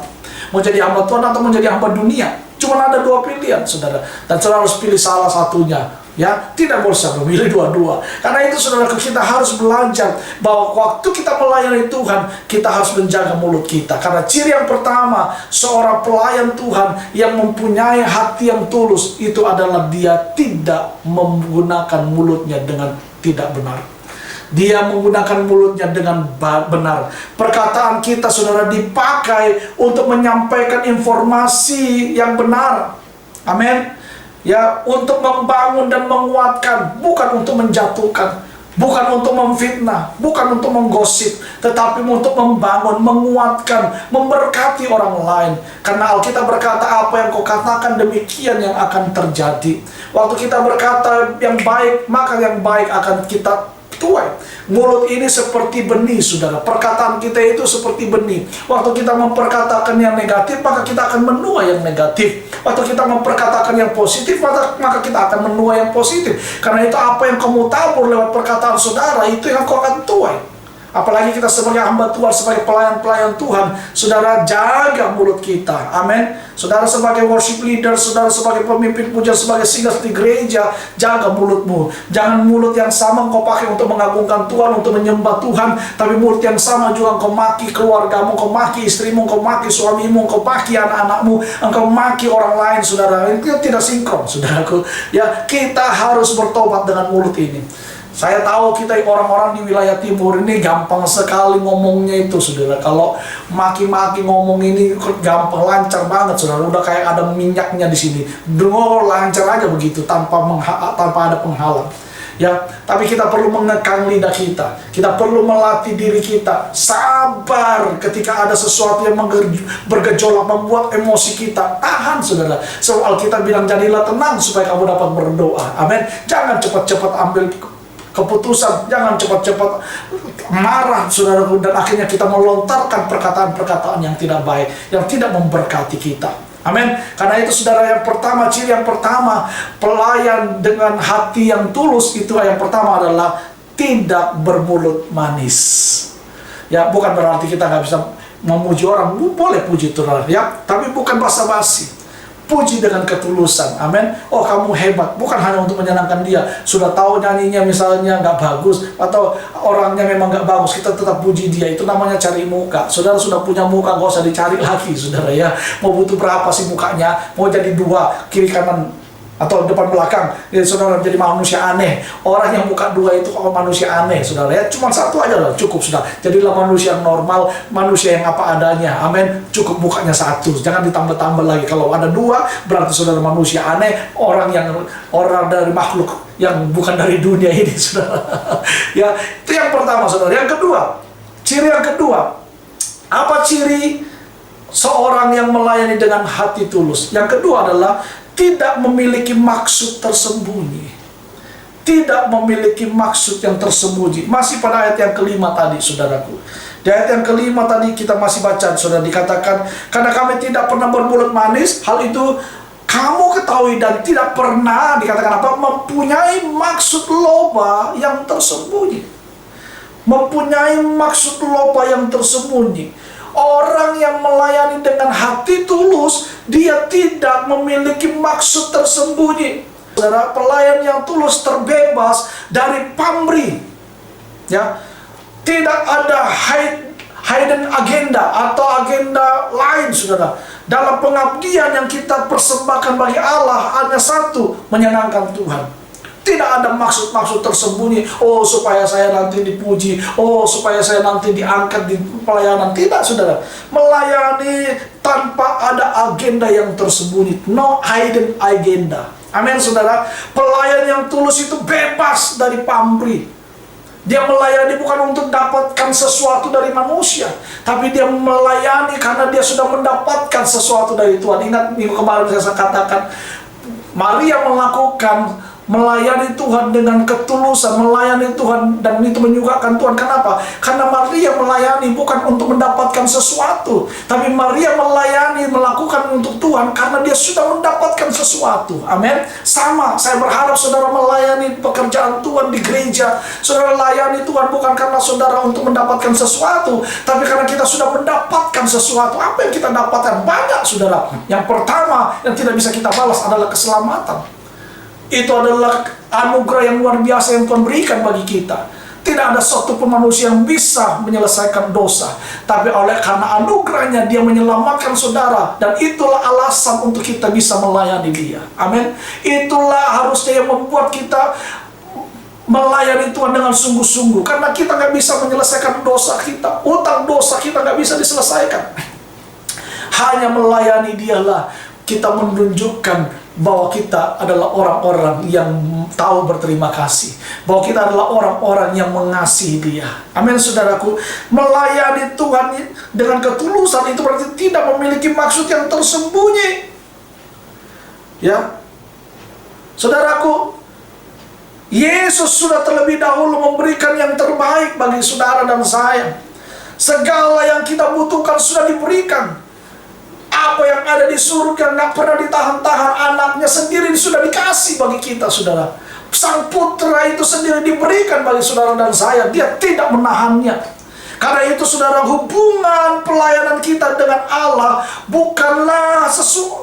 D: mau jadi hamba Tuhan atau menjadi hamba dunia. Cuma ada dua pilihan, saudara, dan saudara harus pilih salah satunya. Ya, tidak boleh memilih dua-dua. Karena itu, saudara, kita harus belajar bahwa waktu kita melayani Tuhan, kita harus menjaga mulut kita. Karena ciri yang pertama seorang pelayan Tuhan yang mempunyai hati yang tulus itu adalah dia tidak menggunakan mulutnya dengan tidak benar. Dia menggunakan mulutnya dengan benar. Perkataan kita, saudara, dipakai untuk menyampaikan informasi yang benar. Amin. Ya, untuk membangun dan menguatkan, bukan untuk menjatuhkan, bukan untuk memfitnah, bukan untuk menggosip, tetapi untuk membangun, menguatkan, memberkati orang lain. Karena Alkitab berkata, apa yang kau katakan demikian yang akan terjadi. Waktu kita berkata yang baik, maka yang baik akan kita tuai. Mulut ini seperti benih, saudara. Perkataan kita itu seperti benih. Waktu kita memperkatakan yang negatif, maka kita akan menuai yang negatif. Waktu kita memperkatakan yang positif, maka kita akan menuai yang positif. Karena itu apa yang kamu tabur lewat perkataan saudara, itu yang kau akan tuai. Apalagi kita sebagai hamba Tuhan, sebagai pelayan-pelayan Tuhan, saudara, jaga mulut kita. Amin. Saudara sebagai worship leader, saudara sebagai pemimpin pujian, sebagai singers di gereja, jaga mulutmu. Jangan mulut yang sama kau pakai untuk mengagungkan Tuhan, untuk menyembah Tuhan, tapi mulut yang sama juga kau maki keluargamu, kau maki istrimu, kau maki suamimu, kau maki anak-anakmu, engkau maki orang lain, saudara. Itu tidak sinkron, saudaraku. Ya, kita harus bertobat dengan mulut ini. Saya tahu kita orang-orang di wilayah timur ini gampang sekali ngomongnya itu, saudara. Kalau maki-maki ngomong ini gampang, lancar banget, saudara. Udah kayak ada minyaknya di sini. Dengar lancar aja begitu, tanpa ada penghalang. Ya, tapi kita perlu mengekang lidah kita. Kita perlu melatih diri kita sabar ketika ada sesuatu yang bergejolak, membuat emosi kita. Tahan, saudara. Soal kita bilang jadilah tenang supaya kamu dapat berdoa. Amin. Jangan cepat-cepat ambil keputusan, jangan cepat-cepat marah, saudaraku, dan akhirnya kita melontarkan perkataan-perkataan yang tidak baik, yang tidak memberkati kita. Amin. Karena itu, saudara, yang pertama, ciri yang pertama, pelayan dengan hati yang tulus, itu yang pertama adalah tidak bermulut manis. Ya, bukan berarti kita nggak bisa memuji orang, boleh puji Tuhan, ya, tapi bukan basa-basi. Puji dengan ketulusan, amin. Oh, kamu hebat, bukan hanya untuk menyenangkan dia. Sudah tahu nyanyinya misalnya nggak bagus, atau orangnya memang nggak bagus, kita tetap puji dia. Itu namanya cari muka. Saudara sudah punya muka, nggak usah dicari lagi, saudara, ya. Mau butuh berapa sih mukanya? Mau jadi dua, kiri kanan atau depan belakang, ya, saudara, menjadi manusia aneh. Orang yang muka dua itu kalau manusia aneh, saudara, ya. Cuma satu aja lah, cukup, sudah. Jadilah manusia yang normal, manusia yang apa adanya, amin. Cukup mukanya satu, jangan ditambah-tambah lagi. Kalau ada dua, berarti saudara manusia aneh, orang dari makhluk yang bukan dari dunia ini, saudara. Ya, itu yang pertama, saudara. Yang kedua, ciri yang kedua, apa ciri seorang yang melayani dengan hati tulus? Yang kedua adalah tidak memiliki maksud tersembunyi. Tidak memiliki maksud yang tersembunyi. Masih pada ayat yang kelima tadi, saudaraku. Di ayat yang kelima tadi kita masih baca, saudara, dikatakan, karena kami tidak pernah bermulut manis, hal itu kamu ketahui, dan tidak pernah, dikatakan apa? Mempunyai maksud loba yang tersembunyi. Mempunyai maksud loba yang tersembunyi. Orang yang melayani dengan hati tulus, dia tidak memiliki maksud tersembunyi. Saudara, pelayan yang tulus terbebas dari pamrih. Ya, tidak ada hidden agenda atau agenda lain, saudara. Dalam pengabdian yang kita persembahkan bagi Allah hanya satu, menyenangkan Tuhan. Tidak ada maksud-maksud tersembunyi. Oh, supaya saya nanti dipuji. Oh, supaya saya nanti diangkat di pelayanan. Tidak, saudara. Melayani tanpa ada agenda yang tersembunyi. No hidden agenda. Amin, saudara. Pelayan yang tulus itu bebas dari pamrih. Dia melayani bukan untuk dapatkan sesuatu dari manusia, tapi dia melayani karena dia sudah mendapatkan sesuatu dari Tuhan. Ingat minggu kemarin saya katakan, Maria melakukan melayani Tuhan dengan ketulusan, melayani Tuhan, dan itu menyukakan Tuhan. Kenapa? Karena Maria melayani bukan untuk mendapatkan sesuatu, tapi Maria melayani, melakukan untuk Tuhan karena dia sudah mendapatkan sesuatu. Amin. Sama, saya berharap saudara melayani pekerjaan Tuhan di gereja. Saudara layani Tuhan bukan karena saudara untuk mendapatkan sesuatu, tapi karena kita sudah mendapatkan sesuatu. Apa yang kita dapatkan? Banyak, saudara. Yang pertama yang tidak bisa kita balas adalah keselamatan. Itu adalah anugerah yang luar biasa yang Tuhan berikan bagi kita. Tidak ada satu pun manusia yang bisa menyelesaikan dosa, tapi oleh karena anugerahnya dia menyelamatkan saudara, dan itulah alasan untuk kita bisa melayani dia. Amin. Itulah harusnya yang membuat kita melayani Tuhan dengan sungguh-sungguh, karena kita nggak bisa menyelesaikan dosa kita. Utang dosa kita nggak bisa diselesaikan. Hanya melayani dialah kita menunjukkan bahwa kita adalah orang-orang yang tahu berterima kasih, bahwa kita adalah orang-orang yang mengasihi dia. Amin, saudaraku. Melayani Tuhan dengan ketulusan itu berarti tidak memiliki maksud yang tersembunyi. Ya, saudaraku, Yesus sudah terlebih dahulu memberikan yang terbaik terbaik bagi saudara dan saya. Segala yang kita butuhkan sudah diberikan. Apa yang ada di surga nggak pernah ditahan-tahan. Anaknya sendiri sudah dikasih bagi kita, saudara. Sang putra itu sendiri diberikan bagi saudara dan saya. Dia tidak menahannya. Karena itu saudara, hubungan pelayanan kita dengan Allah bukanlah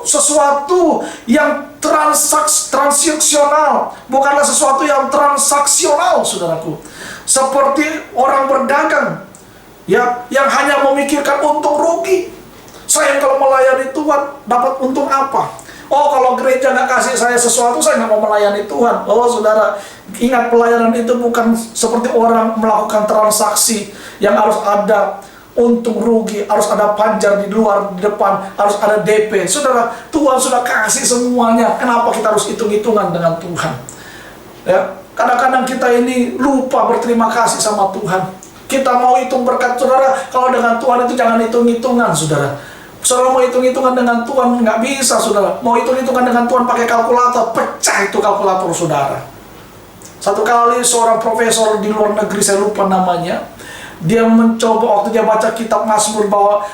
D: sesuatu yang transaksional, bukanlah sesuatu yang transaksional, saudaraku. Seperti orang berdagang, ya, yang hanya memikirkan untung rugi. Saya kalau melayani Tuhan dapat untung apa? Oh, kalau gereja nggak kasih saya sesuatu, saya nggak mau melayani Tuhan. Oh, saudara, ingat pelayanan itu bukan seperti orang melakukan transaksi yang harus ada untung rugi, harus ada panjar di luar, di depan, harus ada DP. Saudara, Tuhan sudah kasih semuanya. Kenapa kita harus hitung-hitungan dengan Tuhan? Ya, kadang-kadang kita ini lupa berterima kasih sama Tuhan. Kita mau hitung berkat, saudara. Kalau dengan Tuhan itu jangan hitung-hitungan, saudara. Saudara mau hitung-hitungan dengan Tuhan, nggak bisa, saudara. Mau hitung-hitungan dengan Tuhan pakai kalkulator, pecah itu kalkulator, saudara. Satu kali seorang profesor di luar negeri, saya lupa namanya, dia mencoba waktu dia baca kitab Mazmur bahwa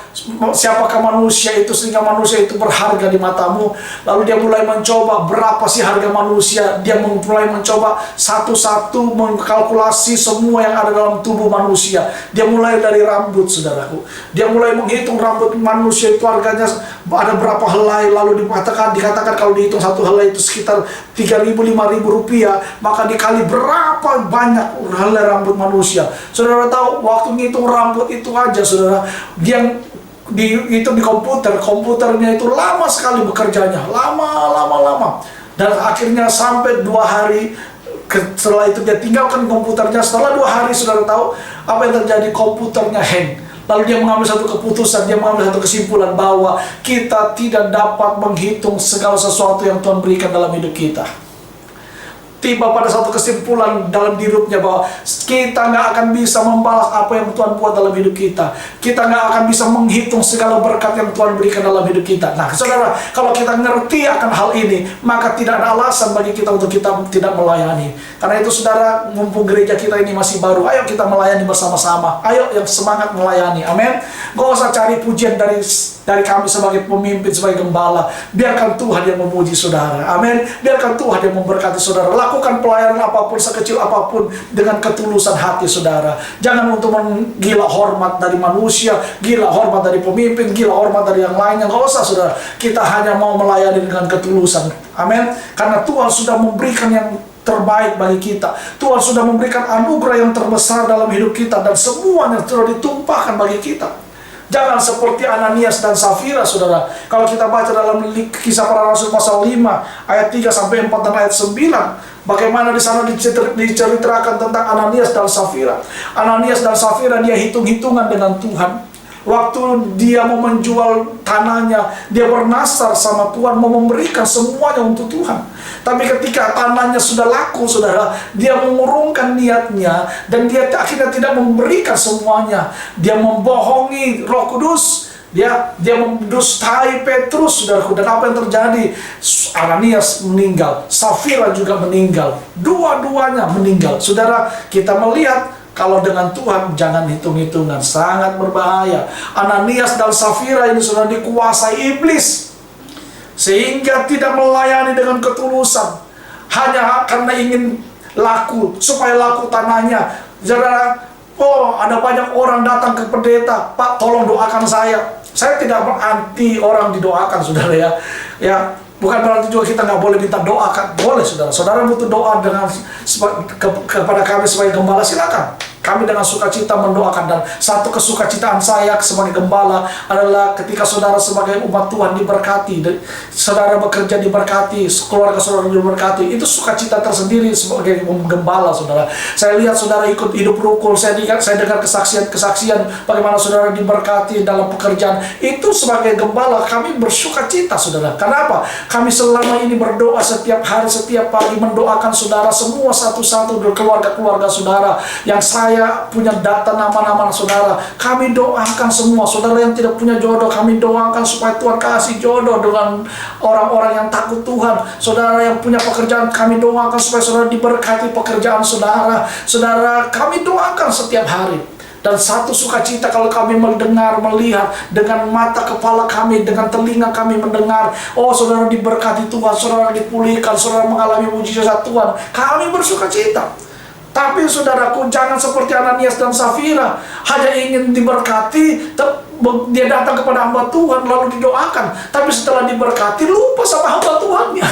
D: siapakah manusia itu sehingga manusia itu berharga di matamu. Lalu dia mulai mencoba berapa sih harga manusia. Dia mulai mencoba satu-satu mengkalkulasi semua yang ada dalam tubuh manusia. Dia mulai dari rambut, saudaraku. Dia mulai menghitung rambut manusia itu harganya ada berapa helai. Lalu dikatakan kalau dihitung satu helai itu sekitar 3.000-5.000 rupiah. Maka dikali berapa banyak helai rambut manusia. Saudara tahu, waktu ngitung rambut itu aja, saudara, yang dihitung di komputernya itu lama sekali bekerjanya, lama. Dan akhirnya sampai 2 hari setelah itu dia tinggalkan komputernya. Setelah 2 hari, saudara tahu apa yang terjadi? Komputernya hang. Lalu dia mengambil satu keputusan, dia mengambil satu kesimpulan bahwa kita tidak dapat menghitung segala sesuatu yang Tuhan berikan dalam hidup kita. Tiba pada satu kesimpulan dalam hidupnya bahwa kita nggak akan bisa membalas apa yang Tuhan buat dalam hidup kita. Kita nggak akan bisa menghitung segala berkat yang Tuhan berikan dalam hidup kita. Nah, saudara, kalau kita ngerti akan hal ini, maka tidak ada alasan bagi kita untuk kita tidak melayani. Karena itu, saudara, mumpung gereja kita ini masih baru, ayo kita melayani bersama-sama. Ayo yang semangat melayani. Amin. Gak usah cari pujian dari kami sebagai pemimpin, sebagai gembala. Biarkan Tuhan yang memuji saudara. Amin. Biarkan Tuhan yang memberkati saudara. Lakukan pelayanan apapun, sekecil apapun, dengan ketulusan hati, saudara. Jangan untuk menggila hormat dari manusia, gila hormat dari pemimpin, gila hormat dari yang lainnya. Gak usah, saudara. Kita hanya mau melayani dengan ketulusan. Amin. Karena Tuhan sudah memberikan yang terbaik bagi kita. Tuhan sudah memberikan anugerah yang terbesar dalam hidup kita, dan semuanya sudah ditumpahkan bagi kita. Jangan seperti Ananias dan Safira, saudara. Kalau kita baca dalam Kisah Para Rasul pasal 5 ayat 3-4 dan ayat 9, bagaimana di sana diceritakan tentang Ananias dan Safira. Ananias dan Safira, dia hitung-hitungan dengan Tuhan. Waktu dia mau menjual tanahnya, dia bernasar sama Tuhan, mau memberikan semuanya untuk Tuhan. Tapi ketika tanahnya sudah laku, saudara, dia mengurungkan niatnya, dan dia akhirnya tidak memberikan semuanya. Dia membohongi Roh Kudus. Dia mendustai Petrus, saudaraku. Dan apa yang terjadi? Ananias meninggal, Safira juga meninggal. Dua-duanya meninggal. Saudara, kita melihat kalau dengan Tuhan jangan hitung-hitungan, sangat berbahaya. Ananias dan Safira ini sudah dikuasai iblis, sehingga tidak melayani dengan ketulusan, hanya karena ingin laku, supaya laku tanahnya. Saudara, oh, ada banyak orang datang ke pendeta, Pak, tolong doakan saya. Saya tidak anti orang didoakan, saudara, ya. Bukan berarti juga kita nggak boleh minta doa, kan? Boleh, saudara. Saudara butuh doa kepada kami sebagai gembala, silakan. Kami dengan sukacita mendoakan. Dan satu kesukacitaan saya sebagai gembala adalah ketika saudara sebagai umat Tuhan diberkati, saudara bekerja diberkati, keluarga saudara diberkati, itu sukacita tersendiri sebagai gembala, saudara. Saya lihat saudara ikut hidup rukun, saya dengar kesaksian bagaimana saudara diberkati dalam pekerjaan. Itu sebagai gembala kami bersukacita, saudara. Kenapa? Kami selama ini berdoa setiap hari, setiap pagi, mendoakan saudara semua satu-satu dari keluarga-keluarga saudara yang saya saya punya data nama-nama saudara. Kami doakan semua saudara yang tidak punya jodoh, kami doakan supaya Tuhan kasih jodoh dengan orang-orang yang takut Tuhan. Saudara yang punya pekerjaan, kami doakan supaya saudara diberkati pekerjaan saudara. Saudara, kami doakan setiap hari. Dan satu sukacita kalau kami mendengar, melihat dengan mata kepala kami, dengan telinga kami mendengar, oh saudara diberkati Tuhan, saudara dipulihkan, saudara mengalami mujizat Tuhan, kami bersukacita. Tapi saudaraku, jangan seperti Ananias dan Safira, hanya ingin diberkati, dia datang kepada hamba Tuhan lalu didoakan, tapi setelah diberkati lupa sama hamba Tuhannya.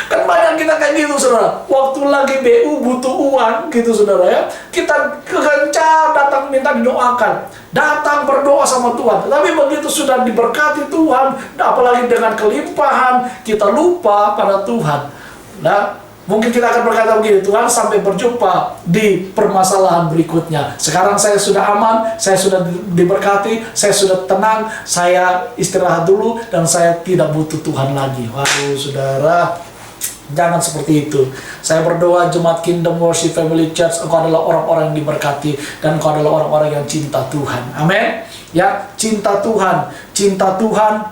D: Kan banyak kita kayak gitu saudara, waktu lagi BU butuh uang gitu saudara ya, kita kegencar datang minta didoakan, datang berdoa sama Tuhan, tapi begitu sudah diberkati Tuhan, apalagi dengan kelimpahan, kita lupa pada Tuhan. Nah, mungkin kita akan berkata begini, Tuhan sampai berjumpa di permasalahan berikutnya. Sekarang saya sudah aman, saya sudah diberkati, saya sudah tenang, saya istirahat dulu dan saya tidak butuh Tuhan lagi. Waduh saudara, jangan seperti itu. Saya berdoa Jemaat Kingdom Worship Family Church, engkau adalah orang-orang yang diberkati dan engkau adalah orang-orang yang cinta Tuhan. Amin. Ya, cinta Tuhan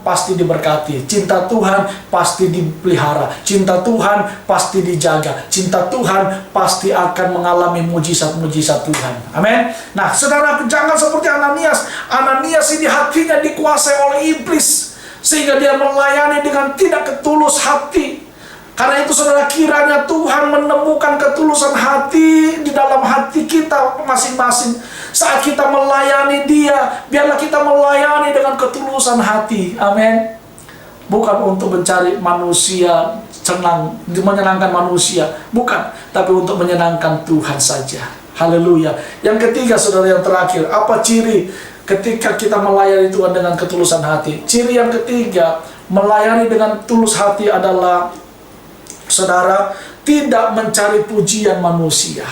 D: pasti diberkati, cinta Tuhan pasti dipelihara, cinta Tuhan pasti dijaga, cinta Tuhan pasti akan mengalami mujizat-mujizat Tuhan. Amin. Nah, saudara, jangan seperti Ananias. Ananias ini hatinya dikuasai oleh iblis sehingga dia melayani dengan tidak ketulus hati. Karena itu saudara, kiranya Tuhan menemukan ketulusan hati di dalam hati kita masing-masing. Saat kita melayani Dia, biarlah kita melayani dengan ketulusan hati. Amin. Bukan untuk mencari manusia senang, menyenangkan manusia. Bukan, tapi untuk menyenangkan Tuhan saja. Haleluya. Yang ketiga saudara, yang terakhir, apa ciri ketika kita melayani Tuhan dengan ketulusan hati? Ciri yang ketiga, melayani dengan tulus hati adalah saudara, tidak mencari pujian manusia.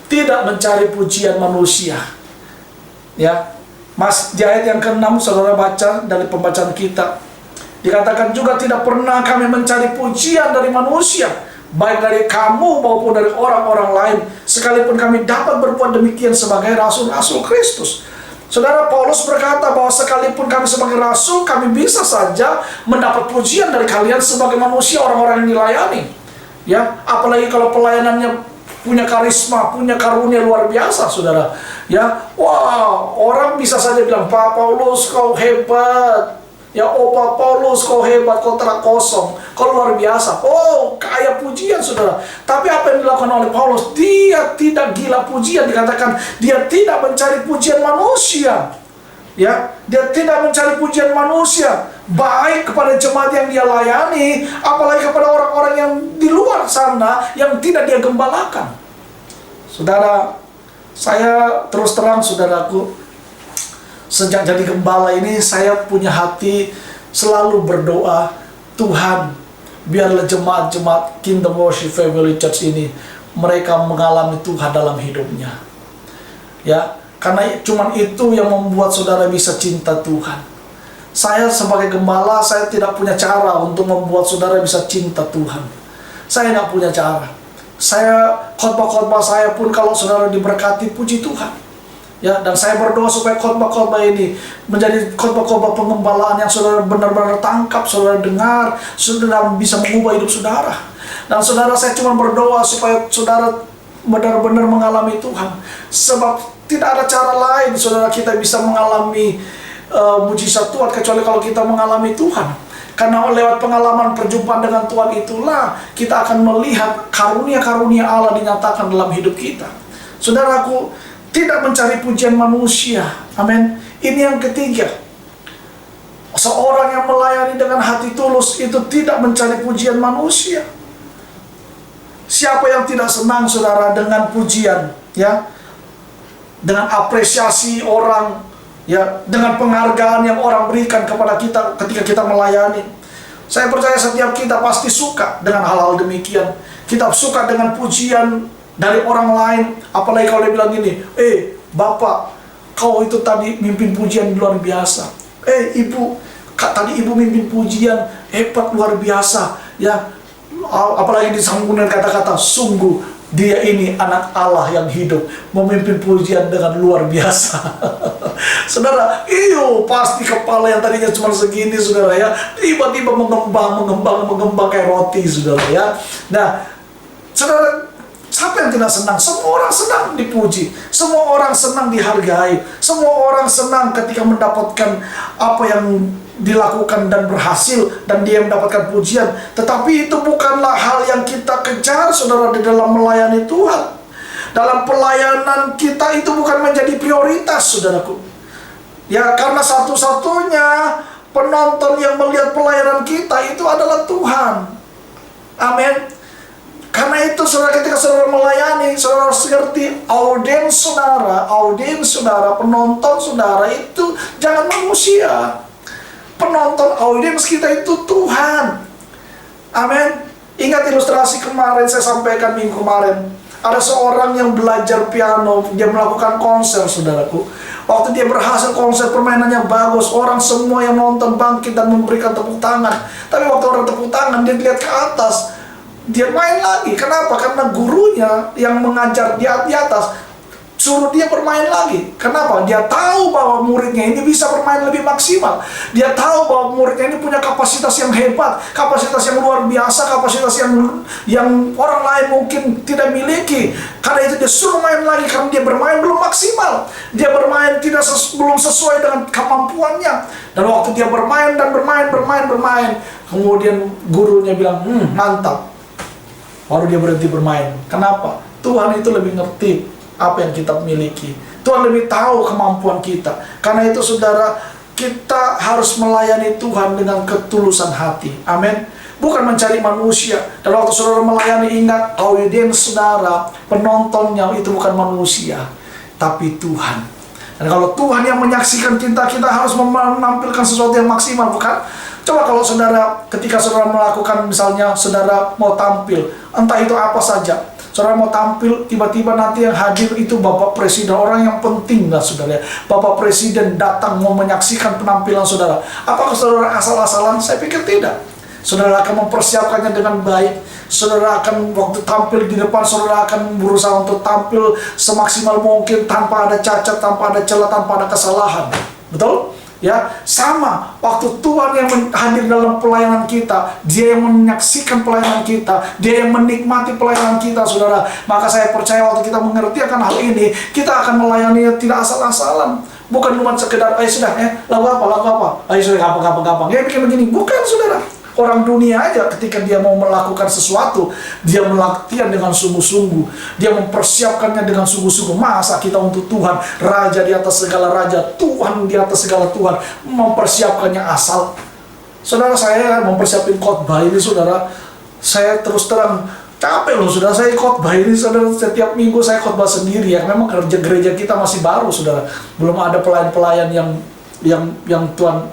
D: Tidak mencari pujian manusia. Ya. Mas, di ayat yang ke-6 saudara baca dari pembacaan kita. Dikatakan juga tidak pernah kami mencari pujian dari manusia, baik dari kamu maupun dari orang-orang lain, sekalipun kami dapat berbuat demikian sebagai rasul-rasul Kristus. Saudara, Paulus berkata bahwa sekalipun kami sebagai rasul, kami bisa saja mendapat pujian dari kalian sebagai manusia, orang-orang yang dilayani. Ya, apalagi kalau pelayanannya punya karisma, punya karunia luar biasa, saudara. Ya, wah, orang bisa saja bilang, Pak Paulus kau hebat. Ya, oh Pak Paulus kau hebat, kau terak kosong, kau luar biasa. Oh, kaya pujian saudara. Tapi apa yang dilakukan oleh Paulus? Dia tidak gila pujian. Dikatakan dia tidak mencari pujian manusia. Ya, dia tidak mencari pujian manusia, baik kepada jemaat yang dia layani, apalagi kepada orang-orang yang di luar sana yang tidak dia gembalakan. Saudara, saya terus terang saudaraku, sejak jadi gembala ini saya punya hati selalu berdoa, Tuhan, biarlah jemaat-jemaat Kingdom Worship Family Church ini mereka mengalami Tuhan dalam hidupnya. Ya, karena cuma itu yang membuat saudara bisa cinta Tuhan. Saya sebagai gembala, saya tidak punya cara untuk membuat saudara bisa cinta Tuhan. Saya nggak punya cara. Saya khotbah-khotbah saya pun kalau saudara diberkati, puji Tuhan. Ya, dan saya berdoa supaya khotbah-khotbah ini menjadi khotbah-khotbah pengembalaan yang saudara benar-benar tangkap, saudara dengar, saudara bisa mengubah hidup saudara. Dan saudara, saya cuma berdoa supaya saudara benar-benar mengalami Tuhan. Sebab tidak ada cara lain saudara kita bisa mengalami mujizat Tuhan kecuali kalau kita mengalami Tuhan. Karena lewat pengalaman perjumpaan dengan Tuhan itulah kita akan melihat karunia-karunia Allah dinyatakan dalam hidup kita. Saudaraku, tidak mencari pujian manusia. Amin. Ini yang ketiga. Seorang yang melayani dengan hati tulus itu tidak mencari pujian manusia. Siapa yang tidak senang saudara dengan pujian, ya? Dengan apresiasi orang, ya, dengan penghargaan yang orang berikan kepada kita ketika kita melayani. Saya percaya setiap kita pasti suka dengan hal-hal demikian. Kita suka dengan pujian dari orang lain, apalagi kalau dia bilang gini, Bapak, kau itu tadi mimpin pujian luar biasa. Ibu, tadi ibu mimpin pujian hebat luar biasa. Ya, apalagi disambung dengan kata-kata sungguh dia ini anak Allah yang hidup, memimpin pujian dengan luar biasa. Saudara, pasti kepala yang tadinya cuma segini, saudara ya, tiba-tiba mengembang kayak roti, saudara ya. Nah, saudara, siapa yang tidak senang? Semua orang senang dipuji, semua orang senang dihargai, semua orang senang ketika mendapatkan apa yang dilakukan dan berhasil, dan dia mendapatkan pujian. Tetapi itu bukanlah hal yang kita kejar, saudara, di dalam melayani Tuhan. Dalam pelayanan kita itu bukan menjadi prioritas, saudaraku. Ya, karena satu-satunya penonton yang melihat pelayanan kita itu adalah Tuhan. Amin. Karena itu, saudara, ketika saudara melayani, saudara harus mengerti audiens saudara, penonton saudara itu jangan manusia. Penonton audiens kita itu Tuhan. Amin. Ingat ilustrasi kemarin saya sampaikan minggu kemarin. Ada seorang yang belajar piano, dia melakukan konser, saudaraku. Waktu dia berhasil konser, permainannya bagus, orang semua yang nonton bangkit dan memberikan tepuk tangan. Tapi waktu orang tepuk tangan, dia lihat ke atas, dia main lagi. Kenapa? Karena gurunya yang mengajar dia di atas suruh dia bermain lagi. Kenapa? Dia tahu bahwa muridnya ini bisa bermain lebih maksimal. Dia tahu bahwa muridnya ini punya kapasitas yang hebat, kapasitas yang luar biasa, kapasitas yang orang lain mungkin tidak miliki. Karena itu dia suruh main lagi, karena dia bermain belum maksimal. Dia bermain belum sesuai dengan kemampuannya. Dan waktu dia bermain, kemudian gurunya bilang, mantap. Baru dia berhenti bermain. Kenapa? Tuhan itu lebih ngerti apa yang kita miliki. Tuhan lebih tahu kemampuan kita. Karena itu, saudara, kita harus melayani Tuhan dengan ketulusan hati. Amin. Bukan mencari manusia. Dan waktu saudara melayani, ingat, audiens saudara, penontonnya itu bukan manusia, tapi Tuhan. Dan kalau Tuhan yang menyaksikan kita harus menampilkan sesuatu yang maksimal, bukan? Coba kalau saudara, ketika saudara melakukan, misalnya saudara mau tampil, entah itu apa saja, saudara mau tampil, tiba-tiba nanti yang hadir itu Bapak Presiden, orang yang penting lah, saudara. Bapak Presiden datang mau menyaksikan penampilan saudara. Apakah saudara asal-asalan? Saya pikir tidak. Saudara akan mempersiapkannya dengan baik. Saudara akan waktu tampil di depan, saudara akan berusaha untuk tampil semaksimal mungkin, tanpa ada cacat, tanpa ada celah, tanpa ada kesalahan. Betul? Ya, sama waktu Tuhan yang hadir dalam pelayanan kita, dia yang menyaksikan pelayanan kita, dia yang menikmati pelayanan kita, saudara. Maka saya percaya waktu kita mengerti akan hal ini, kita akan melayani tidak asal-asalan. Bukan cuma sekedar, sudah, lagu apa, sudah, gampang, ya bikin begini. Bukan, saudara. Orang dunia aja ketika dia mau melakukan sesuatu, dia melatihan dengan sungguh-sungguh, dia mempersiapkannya dengan sungguh-sungguh. Masa kita untuk Tuhan, Raja di atas segala raja, Tuhan di atas segala Tuhan, mempersiapkannya asal. Saudara, saya mempersiapkan khotbah ini, saudara, saya terus terang capek loh, saudara. Saya khotbah ini, saudara, setiap minggu saya khotbah sendiri ya. Memang kerja gereja kita masih baru, saudara. Belum ada pelayan-pelayan yang Tuhan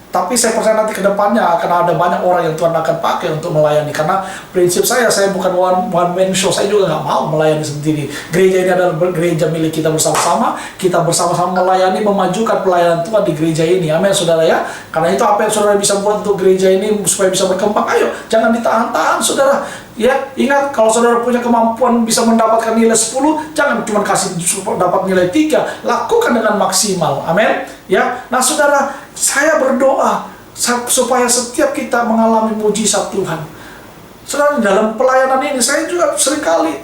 D: tapi saya percaya nanti ke depannya akan ada banyak orang yang Tuhan akan pakai untuk melayani. Karena prinsip saya bukan one man show. Saya juga nggak mau melayani sendiri. Gereja ini adalah gereja milik kita bersama-sama. Kita bersama-sama melayani, memajukan pelayanan Tuhan di gereja ini. Amin, saudara ya. Karena itu apa yang saudara bisa buat untuk gereja ini supaya bisa berkembang, ayo, jangan ditahan-tahan, saudara. Ya, ingat, kalau saudara punya kemampuan bisa mendapatkan nilai 10, jangan cuma kasih dapat nilai 3, lakukan dengan maksimal. Amin. Ya. Nah, saudara, saya berdoa supaya setiap kita mengalami mujizat Tuhan. Saudara, dalam pelayanan ini saya juga seringkali,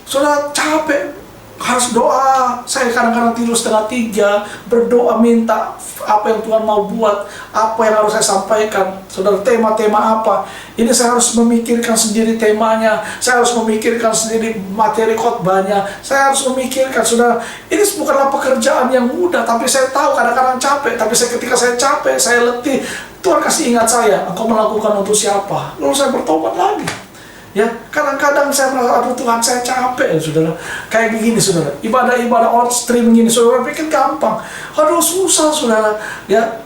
D: saudara, capek, harus doa. Saya kadang-kadang tidur 2:30, berdoa minta apa yang Tuhan mau buat, apa yang harus saya sampaikan. Saudara, tema-tema apa? Ini saya harus memikirkan sendiri temanya, saya harus memikirkan sendiri materi khotbahnya, saya harus memikirkan, saudara. Ini bukanlah pekerjaan yang mudah, tapi saya tahu kadang-kadang capek. Tapi ketika saya capek, saya letih, Tuhan kasih ingat saya, engkau melakukan untuk siapa? Lalu saya bertobat lagi. Ya, kadang-kadang saya merasa, aduh Tuhan, saya capek, saudara. Kayak begini, saudara. Ibadah-ibadah outstream gini, saudara pikir gampang. Aduh, susah, saudara. Ya,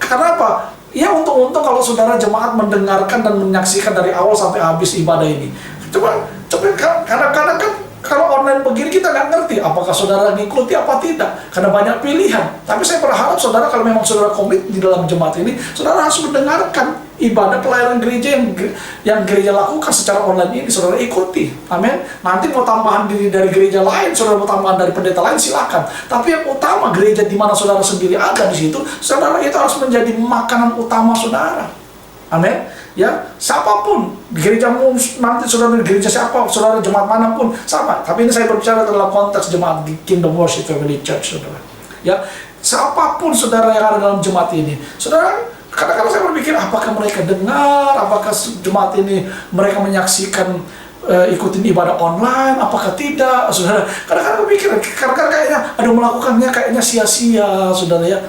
D: kenapa? Ya, untung-untung kalau saudara jemaat mendengarkan dan menyaksikan dari awal sampai habis ibadah ini. Coba kadang-kadang kan kalau online begini kita nggak ngerti apakah saudara ngikuti apa tidak, karena banyak pilihan. Tapi saya berharap saudara, kalau memang saudara komit di dalam jemaat ini, saudara harus mendengarkan ibadah pelayanan gereja yang gereja lakukan secara online ini, saudara ikuti. Amin. Nanti mau tambahan dari gereja lain, saudara mau tambahan dari pendeta lain, silakan. Tapi yang utama, gereja di mana saudara sendiri ada di situ, saudara itu harus menjadi makanan utama saudara. Amin. Ya, siapapun gerejamu, nanti saudara di gereja siapa, saudara jemaat manapun sama. Tapi ini saya berbicara dalam konteks jemaat Kingdom Worship Family Church, saudara. Ya, siapapun saudara yang ada dalam jemaat ini, saudara, kadang-kadang saya berpikir, apakah mereka dengar, apakah jemaat ini mereka menyaksikan ikutin ibadah online, apakah tidak, saudara. Kadang-kadang berpikir, kadang-kadang kayaknya ada melakukannya kayaknya sia-sia, saudara ya.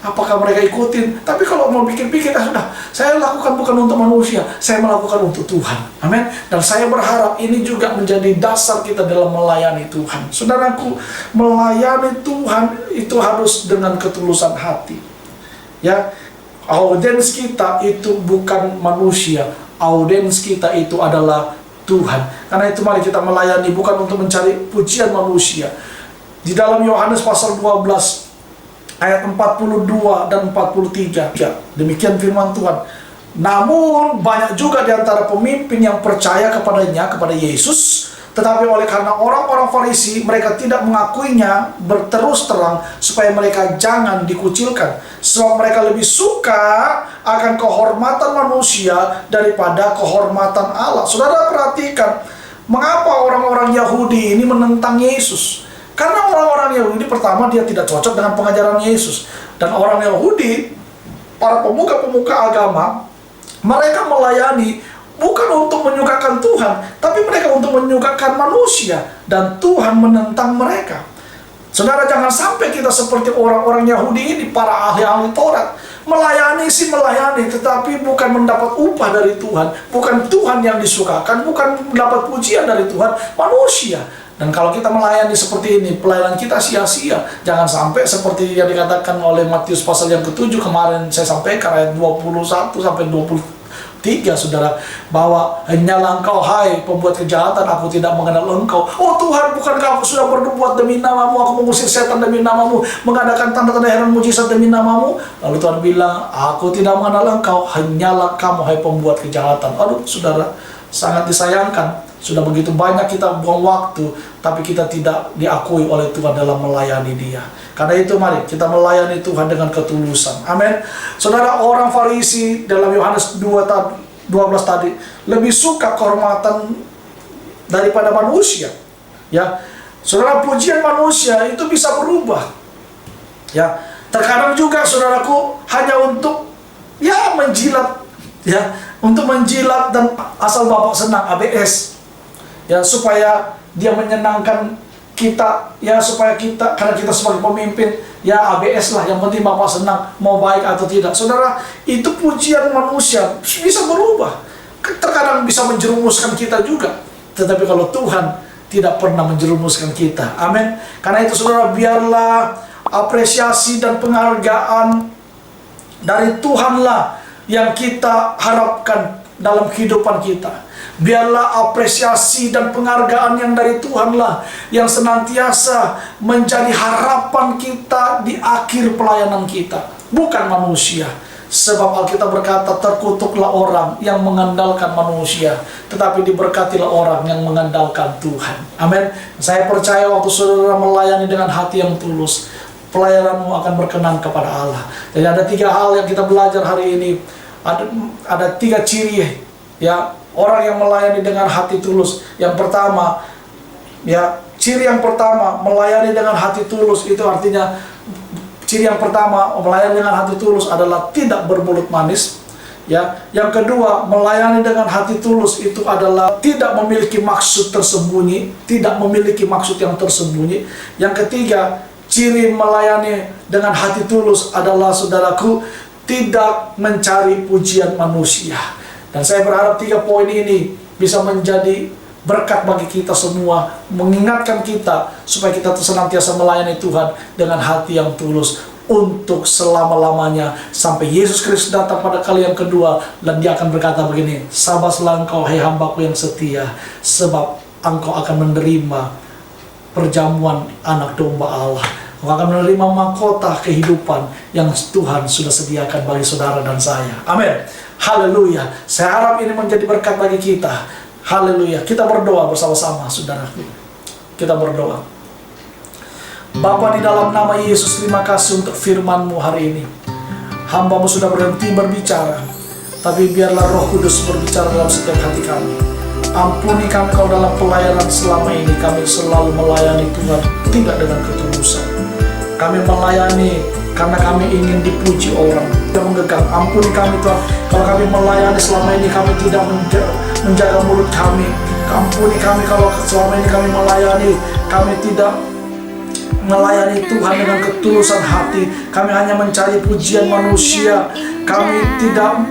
D: Apakah mereka ikutin? Tapi kalau mau pikir-pikir, sudah, saya lakukan bukan untuk manusia, saya melakukan untuk Tuhan. Amin. Dan saya berharap ini juga menjadi dasar kita dalam melayani Tuhan. Saudaraku, melayani Tuhan itu harus dengan ketulusan hati. Ya, audiens kita itu bukan manusia, audiens kita itu adalah Tuhan. Karena itu mari kita melayani bukan untuk mencari pujian manusia. Di dalam Yohanes pasal 12 ayat 42 dan 43, ya, demikian firman Tuhan. Namun banyak juga di antara pemimpin yang percaya kepadanya, kepada Yesus, tetapi oleh karena orang-orang Farisi mereka tidak mengakuinya berterus terang supaya mereka jangan dikucilkan, sebab mereka lebih suka akan kehormatan manusia daripada kehormatan Allah. Saudara perhatikan, mengapa orang-orang Yahudi ini menentang Yesus? Karena orang-orang Yahudi pertama dia tidak cocok dengan pengajaran Yesus. Dan orang Yahudi, para pemuka-pemuka agama, mereka melayani bukan untuk menyukakan Tuhan, tapi mereka untuk menyukakan manusia. Dan Tuhan menentang mereka. Saudara, jangan sampai kita seperti orang-orang Yahudi ini, para ahli-ahli Taurat. Melayani sih melayani, tetapi bukan mendapat upah dari Tuhan. Bukan Tuhan yang disukakan, bukan mendapat pujian dari Tuhan, manusia. Dan kalau kita melayani seperti ini, pelayanan kita sia-sia. Jangan sampai seperti yang dikatakan oleh Matius pasal yang ke-7 kemarin saya sampaikan ayat 21 sampai 23, saudara, bahwa hanyalah engkau hai pembuat kejahatan, aku tidak mengenal engkau. Oh Tuhan, bukankah aku sudah berbuat demi namamu, aku mengusir setan demi namamu, mengadakan tanda-tanda heran mujizat demi namamu. Lalu Tuhan bilang, aku tidak mengenal engkau, hanyalah kamu hai pembuat kejahatan. Aduh saudara, sangat disayangkan. Sudah begitu banyak kita buang waktu, tapi kita tidak diakui oleh Tuhan dalam melayani Dia. Karena itu mari kita melayani Tuhan dengan ketulusan. Amin. Saudara, orang Farisi dalam Yohanes 12 tadi lebih suka kehormatan daripada manusia. Ya, saudara, pujian manusia itu bisa berubah. Ya, terkadang juga saudaraku hanya untuk menjilat, ya, untuk menjilat dan asal Bapak senang, ABS. Ya, supaya dia menyenangkan kita, ya, supaya kita, karena kita sebagai pemimpin, ya ABS lah, yang penting Bapak senang, mau baik atau tidak. Saudara, itu pujian manusia bisa berubah, terkadang bisa menjerumuskan kita juga. Tetapi kalau Tuhan tidak pernah menjerumuskan kita. Amin. Karena itu saudara, biarlah apresiasi dan penghargaan dari Tuhanlah yang kita harapkan dalam kehidupan kita. Biarlah apresiasi dan penghargaan yang dari Tuhanlah yang senantiasa menjadi harapan kita di akhir pelayanan kita, bukan manusia. Sebab Alkitab berkata, terkutuklah orang yang mengandalkan manusia, tetapi diberkatilah orang yang mengandalkan Tuhan. Amin. Saya percaya waktu saudara melayani dengan hati yang tulus, pelayananmu akan berkenan kepada Allah. Jadi ada 3 hal yang kita belajar hari ini. Ada 3 ciri, ya, orang yang melayani dengan hati tulus. Yang pertama, ya, ciri yang pertama, melayani dengan hati tulus itu artinya, ciri yang pertama, melayani dengan hati tulus adalah tidak bermulut manis. Ya, yang kedua, melayani dengan hati tulus itu adalah tidak memiliki maksud tersembunyi, tidak memiliki maksud yang tersembunyi. Yang ketiga, ciri melayani dengan hati tulus adalah, saudaraku, tidak mencari pujian manusia. Dan saya berharap 3 poin ini bisa menjadi berkat bagi kita semua, mengingatkan kita supaya kita senantiasa melayani Tuhan dengan hati yang tulus untuk selama-lamanya sampai Yesus Kristus datang pada kali yang kedua, dan Dia akan berkata begini, sabaslah engkau hai hambaku yang setia, sebab engkau akan menerima perjamuan anak domba Allah. Engkau akan menerima mahkota kehidupan yang Tuhan sudah sediakan bagi saudara dan saya. Amin. Haleluya. Saya harap ini menjadi berkat bagi kita. Haleluya. Kita berdoa bersama-sama, saudaraku. Kita berdoa. Bapa, di dalam nama Yesus, terima kasih untuk firman-Mu hari ini. Hamba-Mu sudah berhenti berbicara, tapi biarlah Roh Kudus berbicara dalam setiap hati kami. Ampuni kami kalau dalam pelayanan selama ini kami selalu melayani Tuhan tidak dengan ketulusan. Kami melayani karena kami ingin dipuji orang yang menggegam. Ampuni kami Tuhan kalau kami melayani selama ini kami tidak menjaga mulut kami. Ampuni kami kalau selama ini kami melayani, kami tidak melayani Tuhan dengan ketulusan hati. Kami hanya mencari pujian manusia. Kami tidak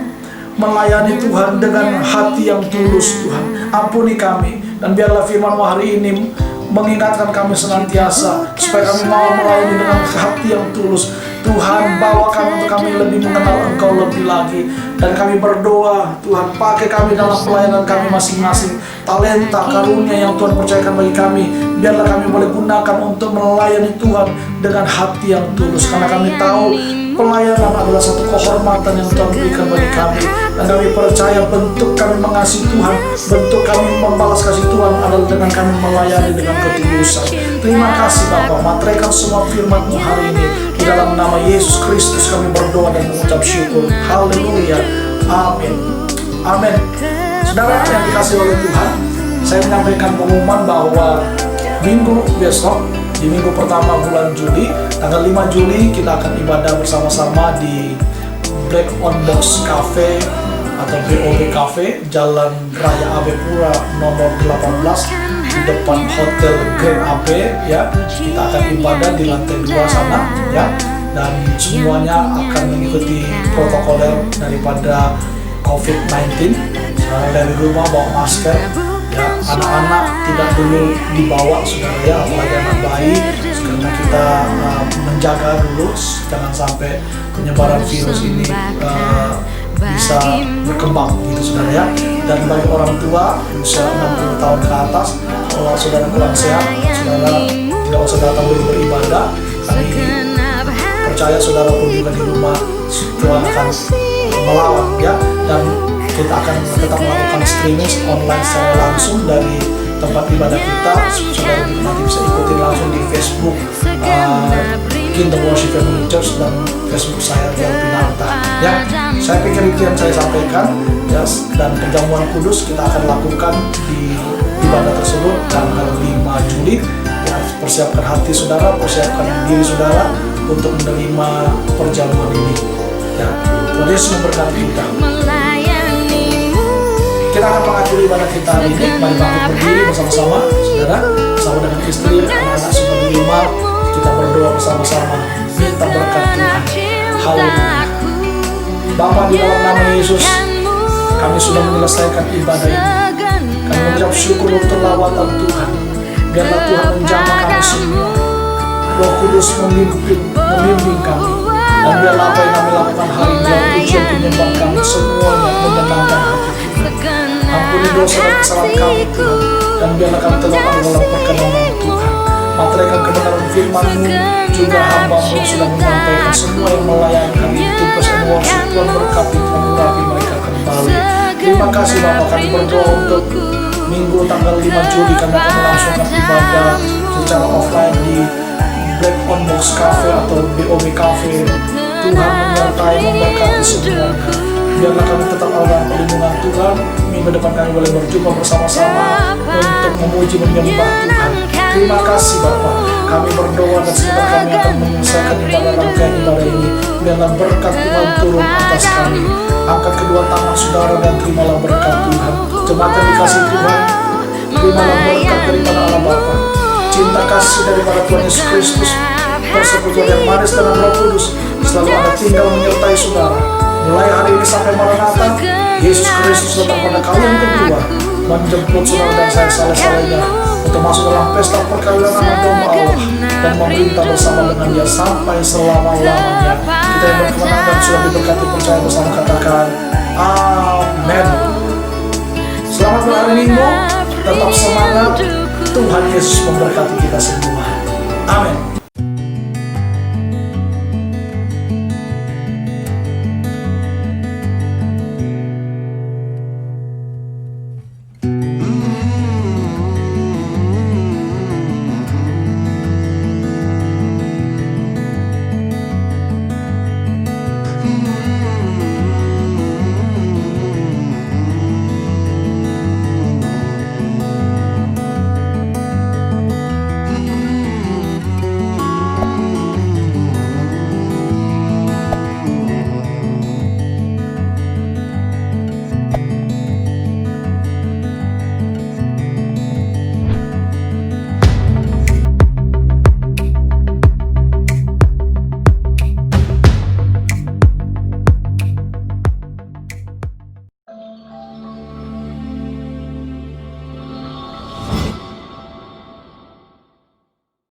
D: melayani Tuhan dengan hati yang tulus. Tuhan, ampuni kami, dan biarlah firman-Mu hari ini mengingatkan kami senantiasa supaya kami mau melayani dengan hati yang tulus. Tuhan, bawa kami untuk kami lebih mengenal Engkau lebih lagi. Dan kami berdoa, Tuhan, pakai kami dalam pelayanan kami masing-masing. Talenta, karunia yang Tuhan percayakan bagi kami, biarlah kami boleh gunakan untuk melayani Tuhan dengan hati yang tulus. Karena kami tahu pelayanan adalah satu kehormatan yang Tuhan berikan bagi kami. Dan kami percaya bentuk kami mengasihi Tuhan, bentuk kami membalas kasih Tuhan adalah dengan kami melayani dengan ketulusan. Terima kasih Bapa, materaikan semua firman-Mu hari ini. Di dalam nama Yesus Kristus kami berdoa dan mengucap syukur. Haleluya. Amin. Amin. Saudara yang dikasihi oleh Tuhan, saya menyampaikan pengumuman bahwa minggu besok, di minggu pertama bulan Juli, tanggal 5 Juli kita akan ibadah bersama-sama di Black on Box Cafe atau BOB Cafe, Jalan Raya AB Pura nomor 18 di depan Hotel Grand AB ya. Kita akan ibadah di lantai 2 sana ya, dan semuanya akan mengikuti protokoler daripada COVID-19. Dari rumah bawa masker ya, anak-anak tidak dulu dibawa saudara ya, apalagi anak bayi, karena kita menjaga dulu jangan sampai penyebaran virus ini bisa berkembang gitu saudara ya. Dan bagi orang tua usia 60 tahun ke atas, kalau saudara kurang sehat, saudara tidak usah datang beribadah. Kami percaya saudara pun juga di rumah Tuhan akan melawan ya, dan kita akan tetap melakukan streaming online secara langsung dari tempat ibadah kita. Saudara nanti bisa ikuti langsung di Facebook Kingdom Worship Family Church dan Facebook saya Rial Pinanta ya. Saya pikir itu yang saya sampaikan ya, dan perjamuan kudus kita akan lakukan di ibadah tersebut tanggal 5 Juli ya. Persiapkan hati saudara, persiapkan diri saudara untuk menerima perjamuan ini ya. Tuhan Yesus memberkati kita. Kita akan mengakhiri ibadah kita hari ini. Mari bangkit berdiri bersama-sama, saudara, bersama dengan istri, anak-anak semua di rumah. Kita berdoa bersama-sama, minta berkat Tuhan. Haleluya. Bapa, di dalam nama Yesus, kami sudah menyelesaikan ibadah ini. Kami mengucap syukur untuk lawatan Tuhan. Biarlah Tuhan menjaga kami semua. Roh Kudus membimbing kami. Dan biarlah apa yang kami lakukan hari ini, tujuan penyembah kami semuanya menyenangkan hati Tuhan. Ampuni dosa dan kesalahan kami Tuhan, dan biarlah kami tetap ada dalam perkenan Tuhan. Materaikan kebenaran firman-Mu, juga hamba-Mu sudah menyampaikan semua yang melayani kami itu pesan worship. Tuhan berkati, Tuhan urapi mereka kembali. Terima kasih Bapak, kami berdoa untuk minggu tanggal 5 Juli kami akan melangsungkan ibadah secara offline di Black on Box Cafe atau BOB Cafe. Tuhan menyertai, memberkati semuanya. Biarlah kami tetap ada dalam perlindungan Tuhan. Minggu depan kami boleh berjumpa bersama-sama untuk memuji menyembah Tuhan. Terima kasih Bapa. Kami berdoa dan sebentar kami akan menyelesaikan ibadah rangkaian ibadah ini. Biarlah berkat Tuhan turun atas kami. Angkat kedua tangan saudara dan terimalah berkat Tuhan. Jemaat yang dikasih Tuhan, terimalah berkat daripada Allah Bapa, cinta kasih daripada Tuhan Yesus Kristus, persekutuan yang manis dengan Roh Kudus selalu ada tinggal menyertai saudara. Mulai hari ini sampai Maranatha, Yesus Kristus datang pada kali yang kedua, menjemput saudara dan saya salah-salahnya untuk masuk dalam pesta perkawinan anak domba Allah dan memerintah bersama dengan Dia sampai selama-lamanya. Kita yang berkemenangan dan sudah diberkati percaya bersama katakan Amin. Selamat berhari Minggu, tetap semangat, Tuhan Yesus memberkati kita semua. Amin.